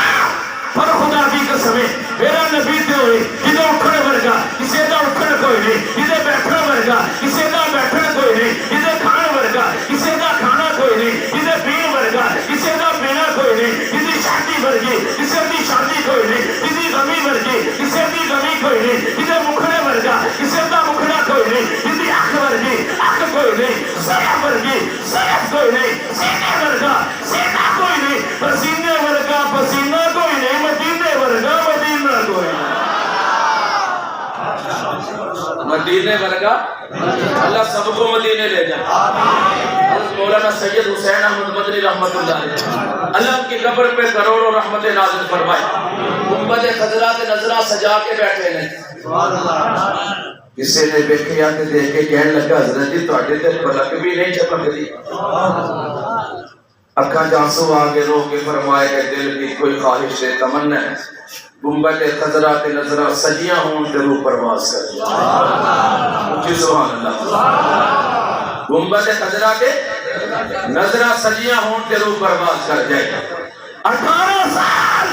پر خدا دی قسم ہے میرا نبی تے ہوئے جدے اٹھن ورگا کسے دا اٹھن کوئی نہیں, جدے بیٹھن ورگا کسے دا بیٹھن کوئی نہیں, جدے کھان ورگا کسے دا کھانا کوئی نہیں, جدے پین ورگا کسے دا پینا کوئی نہیں, جدی شادی ورگی کسے دی شادی کوئی نہیں, جدی غمی ورگی کسے دی غمی کوئی نہیں, جدے مکھڑے ورگا کسے دا مکھڑا کوئی نہیں, جدی اکھ ورگی اکھ کوئی نہیں, سرف ورگی سرف کوئی نہیں, سینے ورگا سینہ کوئی نہیں, پسینے ورگا پسینہ کوئی نہیں, مدینے ورگا مدینہ کوئی نہیں. مدینے ورگا اللہ سب کو مدینے لے جائے. حضرت مولانا سید حسین احمد مدنی رحمت اللہ علیہ, اللہ کی قبر پہ کروڑوں رحمت نازل فرمائے. گنبد خضرا تے نظرہ سجا کے بیٹھے ہیں. کسی نے دیکھیا تے دیکھ کے کہنے لگا حضرت جی تواڈے تے پلک بھی نہیں چمکدی. اکھاں آنسو آ کے رو کے فرمایا کہ دل کی کوئی خواہش ہے تمنا ہے, گنبد خضرا تے نظرہ سجیاں ہون تے روح پرواز کر جائے. سبحان اللہ. گنبد خضرا تے نظرہ سجیاں ہون تے روح پرواز کر جائے. 18 سال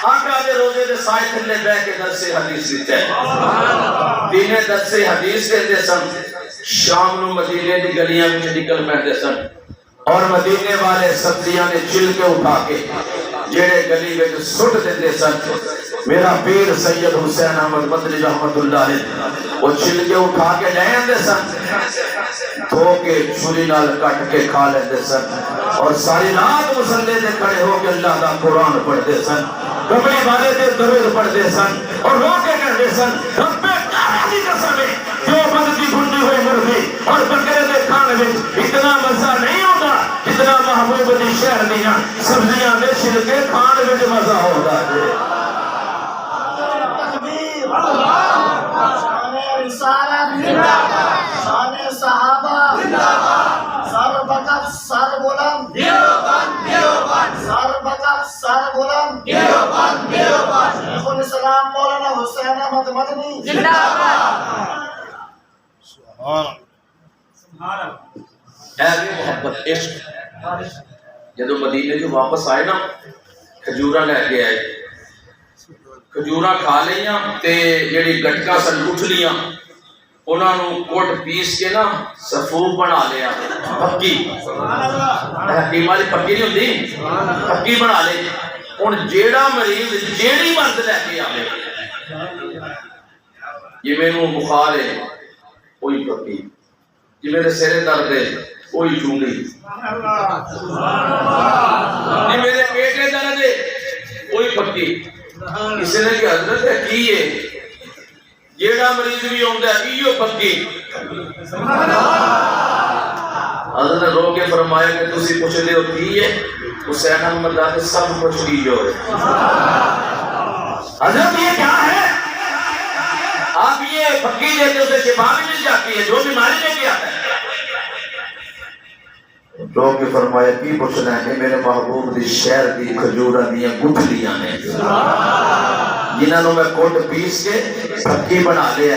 آقا دے روزے دے سائے تھلے بہ کے درس حدیث دیتے ہیں. دینے درس حدیث دیتے سن, شام نو مدینے دی گلیاں وچ نکل پیندے سن, اور مدینے والے سبزیاں نے چل کے اٹھا کے جڑے گلی وچ سٹ دیندے سن. میرا پیر سید حسین احمد مدنی رحمت اللہ علیہ وہ چل کے اٹھا کے لے آندے سن, دھو کے چھری نال کٹ کے کھا لیندے سن, اور ساری رات مصلی تے کھڑے ہو کے اللہ دا قرآن پڑھتے سن, کملی والے تے درود پڑھتے سن, اور رو کے کہتے سن رب کعبہ دی قسم ہے جو بند کی بھنی ہوئی مرغی اور بکرے دے کھانے میں اتنا مزہ نہیں ہوتا جتنا محبوب دی شہر دیاں سبزیاں دے چھلکے کھان میں مزہ ہوتا ہے. رسالت زندہ باد, شان صحابہ زندہ باد, سر بکف سر بلند دیوبند دیوبند, سر بکف سر بلند دیوبند دیوبند, شیخ الاسلام مولانا حسین احمد مدنی زندہ باد. اے بھی محبت عشق. جدو مدینے جو واپس آئے نا, کھجورا لے کے آئے, کھجورا کھا لیاں تے جڑی گٹکا سن اٹھ لیاں, انہاں نو کوٹ پیس کے نا صفوف بنا لیا, پکی حکیم والی پکی نہیں ہوندی, پکی بنا لے. ہن جیڑا مریض جیڑی مرض لے کے آوے, جی مینوں بخار ہے کوئی پکی, جی میرے سر درد ہے کوئی چونگی, جی میرے پیٹ درد ہے کوئی پکی. کسی نے کہ حضرت ہے کی ہے, جیڑا مریض بھی ہوندا ہے ایو پکی. حضرت نے رو کے فرمایا کہ تسی پوچھ دے ہو کی ہے, حسین احمد دا کے سب کچھ کی جو ہے. حضرت یہ کیا ہے, آپ یہ پکی دیتے اسے شفا بھی مل جاتی ہے, جو بیماری لے کے آتا ہے. لوگ کے فرمایا کی پوچھنا ہے میرے محبوب دی شہر دی کھجوراں دیاں گٹھلیاں نے جنہاں نوں میں کوٹ پیس کے پھکی بنا لیا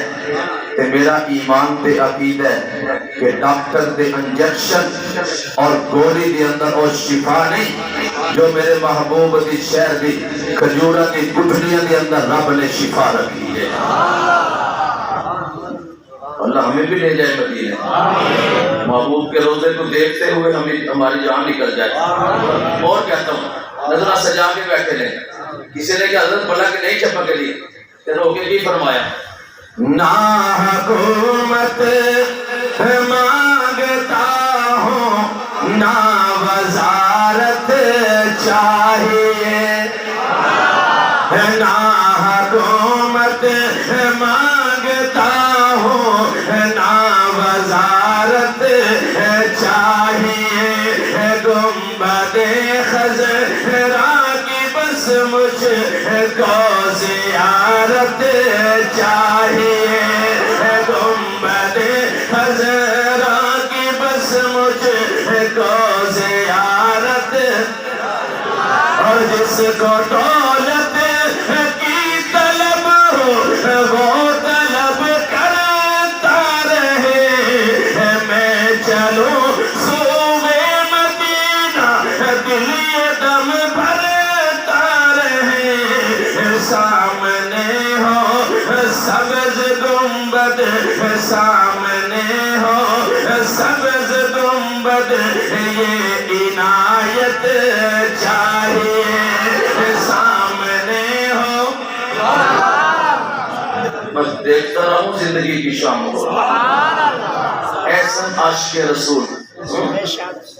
تے میرا ایمان تے عقیدہ ہے کہ ڈاکٹر دے انجیکشن اور گولی دے اندر اور شفا نہیں جو میرے محبوب دی شہر دی کھجوراں دی گٹھلیاں دے اندر رب نے شفا رکھی ہے اللہ ہمیں بھی لے جائے مدینے محبوب کے روزے کو دیکھتے ہوئے ہماری جان نکل جائے اور کہتا ہوں نظرہ سجا کے بیٹھے رہے کسی نے کہ حضرت بلا کے نہیں چھپا کے لیے کہ روکے کی فرمایا نہ حکومت مانگتا ہوں نہ وزارت چاہیے نہ حکومت مانگتا ہوں نہ وزارت چاہیے گنبد خضرا کی بس مجھ کو زیارت چاہیے گنبد خضرا کی بس مجھ کو زیارت اور جس کو دولت کی طلب ہو وہ طلب کرتا رہے میں چلوں سوئے مدینہ دل یہ دم بھرتا رہے سامنے ہو سبز گنبد سامنے ہو سبز گنبد یہ عنایت چاہیے سامنے ہو بس دیکھتا رہوں زندگی کی شام ہو احسن عاشق رسول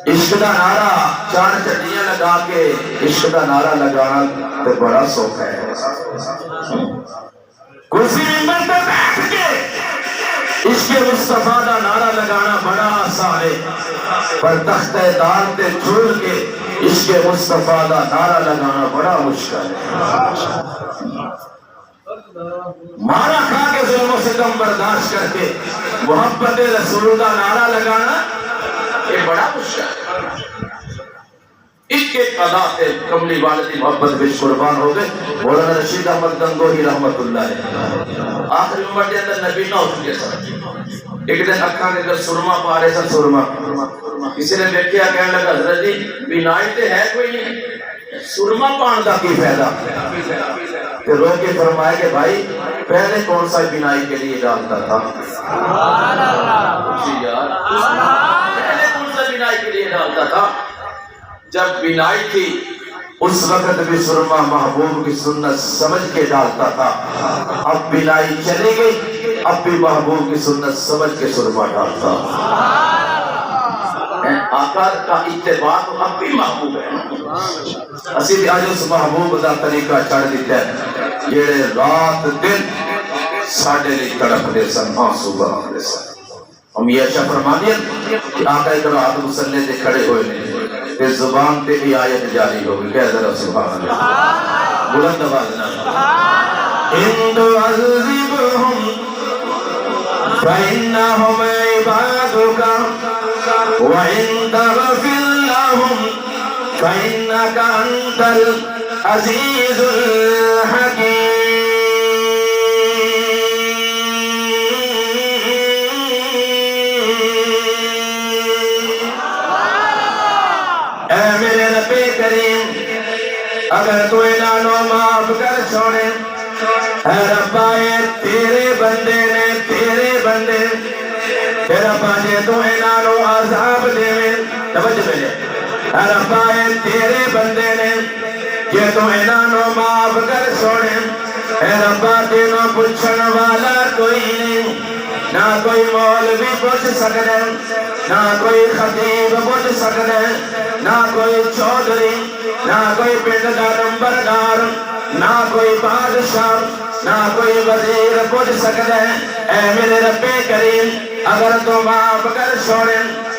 عشق دا نعرہ چار چٹیاں لگا کے عشق دا نعرہ لگانا تو بڑا سوکھ ہے کرسی ممبر پہ بیٹھ کے عشق مصطفیٰ دا نعرہ لگانا بڑا آسان ہے پر تخت دار تے جھول کے عشق مصطفیٰ دا نعرہ لگانا بڑا مشکل ہے مارا کھا کے ظلم و ستم برداشت کر کے محبت رسول دا نعرہ لگانا یہ بڑا مشکل ہے ایک ایک ادا سے کملی والدی محبت بش قربان ہو گئے مولانا رشید احمد گنگوہی رحمت اللہ ہے آخری عمر کے اندر نبی نہ ہو چکے سر ایک دن اکھاں کے اندر سرما پا رہے سن سرما کسی نے دیکھیا کہنے لگا حضرت جی بینائی تے ہے کوئی نہیں سرما پان دا کی فائدہ کہ رو کے فرمائے کہ بھائی پہلے کون سا بینائی کے لیے ڈالتا تھا جی یار پہلے کون سا بینائی کے لیے ڈالتا تھا جب بینائی تھی اس وقت بھی سرما محبوب کی سنت سمجھ کے ڈالتا تھا اب بینائی چلی گئی اب بھی محبوب کی سنت سمجھ کے سرما ڈالتا آقا کا اتباع تو اب بھی محبوب ہے اسی آج اس محبوب دا طریقہ چڑھ دیتا ہے جیڑے رات دن ساڑھے لی تڑپ دے سن آنسو بہا دے سن ہم یہ اچھا فرمانیت کہ آقا اکرام رات مسلح دے کھڑے ہوئے نہیں کہ زبان تے بھی آیت جاری ہوگی کہہ ذرا سبحان اللہ بلند آواز نہ ان تعذبهم فإنهم عبادك وإن تغفر لهم فإنك أنت العزيز الحكيم اے میرے رب کریم اگر تو انہوں معاف کر چھوڑے اے ربا یہ تیرے بندے نے تیرے بندے تیرا باجے تو انہوں عذاب دے میں توجہ ملے اے ربا یہ تیرے بندے نے یہ تو انہوں معاف کر چھوڑے اے ربا تینوں پوچھن والا کوئی نہیں نہ کوئی مولوی پوچھ سکتے نہ کوئی خطیب پوچھ سکتے نہ کوئی چودھری نہ کوئی پنڈ کا نمبردار نہ کوئی بادشاہ نہ کوئی وزیر پوچھ سکتا ہے اے میرے رب کریم اگر تو معاف کر چھوڑے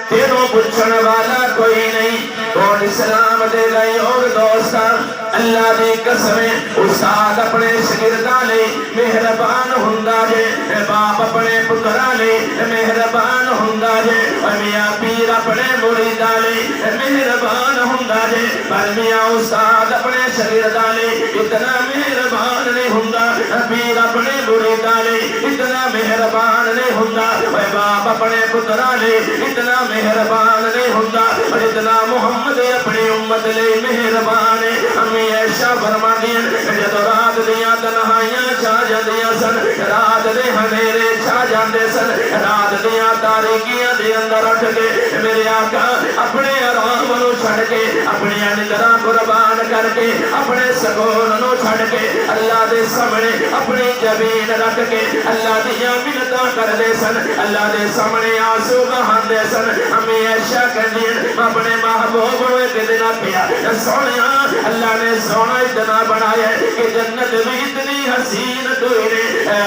تینوں پوچھنے والا کوئی نہیں کون اسلام دے گئے اور دوستاں اللہ دی قسم استاد اپنے شاگرداں لئی مہربان ہوندا جے باپ اپنے پتراں لئی مہربان ہوندا جے میاں پیر اپنے مریداں لئی مہربان ہوندا جے پر میاں استاد اپنے شاگرداں لئی اتنا مہربان نہیں ہوندا پیر اپنے مریداں لئی اتنا مہربان نہیں ہوندا باپ اپنے پتراں لئی اتنا مہربان نہیں ہوندا اتنا محمد اپنی امت لئی مہربان ہے امی عائشہ فرماندی جدو رات دیاں تنہائیاں چھا جاندیاں سن رات دے ہنیرے چھا جاندے سن رات دیاں تاریکیاں دے اندر اٹھ کے میرے آقا اپنے آرام نو چھڑ کے اپنی اندرا قربان کر کے اپنے سکون نو چھڑ کے اللہ دے سامنے اپنی جبین رکھ کے اللہ دیاں منتاں کر دے سن اللہ دے سامنے آنسو بہاندے سن امی عائشہ کہندی اپنے محبوب نو ایک دن پیا سونیا اللہ نے سونا اتنا بنایا ہے کہ جنت بھی اتنی حسین توئی نے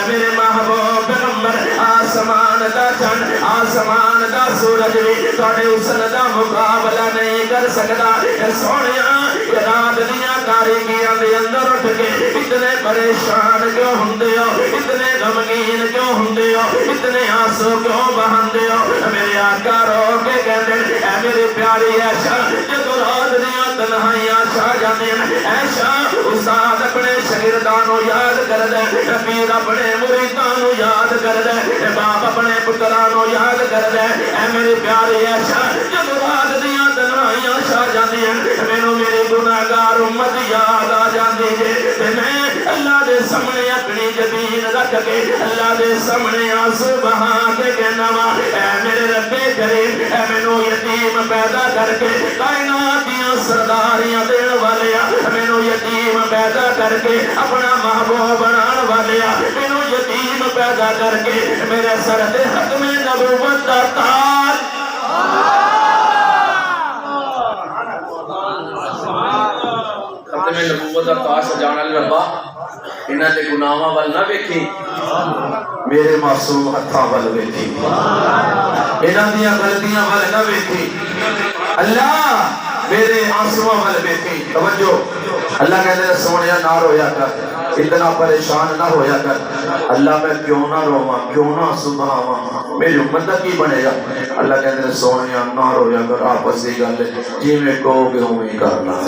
میرے محبوب پیغمبر آسمان دا چند آسمان دا سورج بھی تواڈے حسن دا مقابلہ نہیں کر سکتا سونیا رات دیاں تاریکیاں دے اندر اٹھ کے اتنے پریشان کیوں ہوندے ہو اتنے غمگین کیوں ہوندے ہو اتنے آنسو کیوں بہاندے ہو میرے آقا رو کے کہندے اے میری پیاری عائشہ جدو رات دیاں تنہائیاں چھا جاندے عائشہ استاد اپنے شاگرداں نو یاد کر دے پیر اپنے مریداں نو یاد کر دے باپ اپنے پتراں نو یاد کر دے اے میری پیاری عائشہ جدو رات دیاں تنہائیاں چھا جاندیاں مینوں میری گناہگار امت یاد آ جاندی جے تے میں اللہ دے سامنے اپنی جبین رکھ کے اللہ دے سامنے آنسو بہا کے کہنا وا اے میرے رب کریم اے مینوں یتیم پیدا کر کے کائنات دیاں سرداریاں دین والیا مینوں یتیم پیدا کر کے اپنا محبوب بنان والیا مینوں یتیم پیدا کر کے میرے سر تے ختم نبوت دا تاج ختم نبوت دا تاج سجانا ربا انہاں دے گناہاں ول نہ ویکھی میرے معصوم ہتھاں ول ویکھی انہاں دیاں غلطیاں ول نہ ویکھی اللہ میرے آنسواں ول ویکھی توجہ اللہ کہتے ہیں سونیا نہ رویا کر اتنا پریشان نہ ہویا کر اللہ میں کیوں نہ رواں کیوں نہ سبحاواں میری امت دا کی بنے گا اللہ کہتے ہیں سونیا نہ رویا کر آپس دی گل جی میں کہو گے اوویں کرنا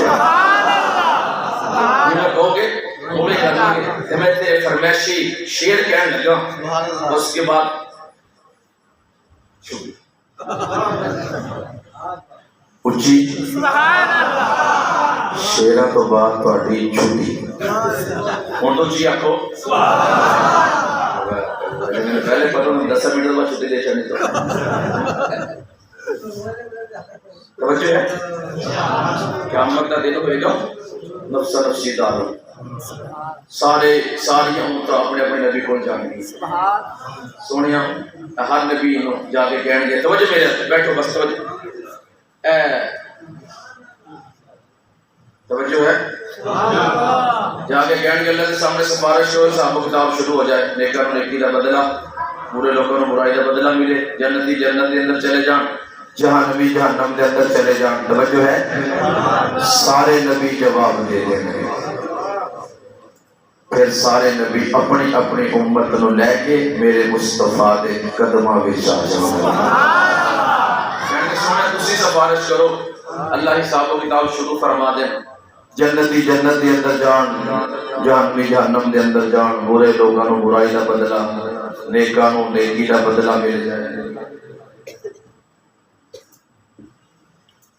میں کہو گے وہ کرنا ہے میں تے فرمائشی شعر کہنے لگا اس کے بعد چھوڑ اچھی شیرہ تو بات تہاڈی چھوٹی ہن تو جی آکھو پہلے پتہ نہیں 10 منٹ بعد چھٹی دے چلے تو توجہ ہے قیامت کا دن ہوئے گا نفس نفسی دارو ساری امت اپنے اپنے نبی کو جان گی سونیا ہر نبی نو جا کے کہن گے توجہ میرے بیٹھو بس توجہ ہے جا کے کہن گے اللہ کے سامنے سفارش ہو حساب و کتاب شروع ہو جائے نیکاں نو نیکی دا بدلہ برے لوگوں نو برائی دا بدلہ ملے جنتی جنت دے اندر چلے جان جہنمی جہنم دے اندر چلے جان توجہ ہے سارے نبی جواب دے دیں گے پھر سارے نبی اپنی اپنی امت نو لے کے میرے مصطفیٰ دے قدماں وچ آ جان یعنی سونے تسی سفارش کرو اللہ حساب و کتاب شروع فرما دے جنتی جنت دے اندر جان جہنمی جہنم دے اندر جان برے لوگاں نو برائی دا بدلہ نیکاں نو نیکی دا بدلہ مل جائے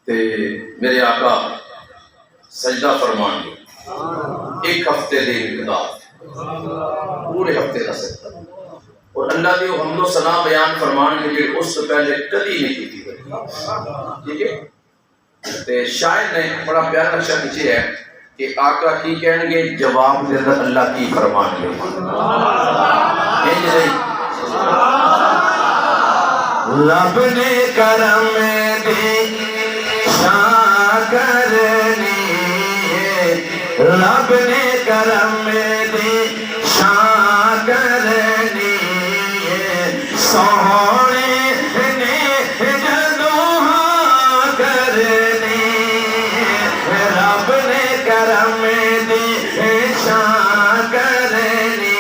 تے میرے آقا سجدہ فرمان گے ایک ہفتے دے مقدار پورے ہفتے کا سجدہ اور اللہ دی حمد و ثنا بیان فرمان کے لیے اس سے پہلے کبھی نہیں کی تھی ٹھیک ہے تے شاید نے بڑا پیارا نقشہ پیچھے ہے کہ آقا کی کہن گے جواب دے اندر اللہ کی فرمان گے انج نہیں رب نے کرم دی شان کرنی رب نے کرم دی شان کرنی سونے نے جدو ہاں کرنی کرم دی شان کرنی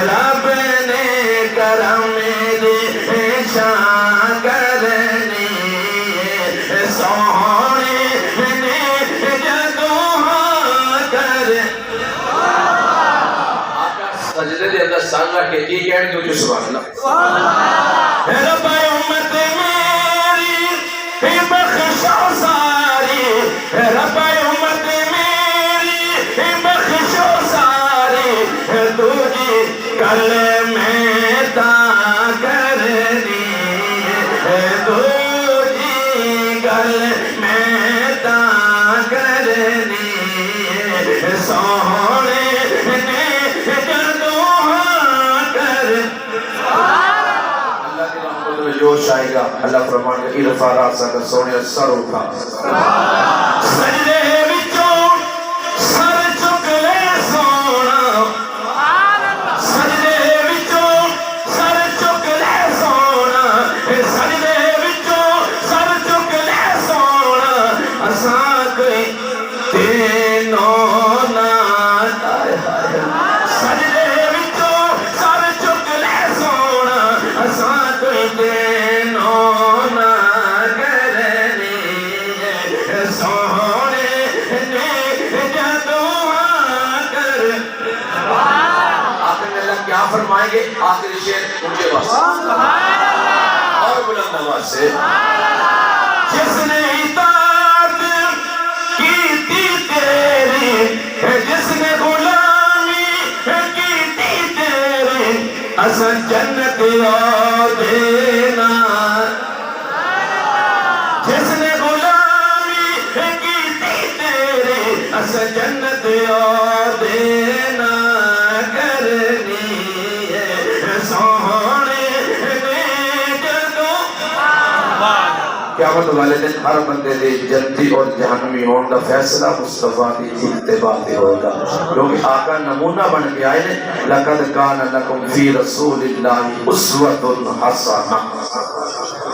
رب نے کرم دی شان کرنی سونے نے جدوں کر آقا سجدے دے اندر سانگا کہ کی کہنے کو جو سبحان اللہ رب امت میری بخشو ساری رب امت میری بخشو ساری تجھی کل میں تا کرنی تجھی کل میں تا کرنی سونے نے جدوں کر اللہ کے رحمت میں جوش آئے گا اللہ فرمان کہ ارفع راسک سونے سر اٹھا سجدے وچوں سر چک لے سونا سجدے وچوں سر چک لے سونا سجدے وچوں سر چک لے سونا اساں کوئی تینوں نہ سجدے وچوں سر چک لے سونا اساں کوئی تینوں نہ سونے نے جدوں کر آخر میں اللہ کیا فرمائیں گے آخری شعر ان کے واسطے اور بلند آواز سے جس نے اطاعت کی تیری جس نے غلامی کی تیری اساں جنت او دینا جس نے غلامی کی تیری اساں جنت او دینا کرنی سونے نے جدوں قیامت والے دن ہر بندے دے جنتی اور جہنمی ہون کا فیصلہ مصطفیٰ کی اتباع پہ ہوگا کیونکہ آقا نمونہ بن کے آئے نے لَقَدْ كَانَ لَكُمْ فِي رَسُولِ اللَّهِ أُسْوَةٌ حَسَنَةٌ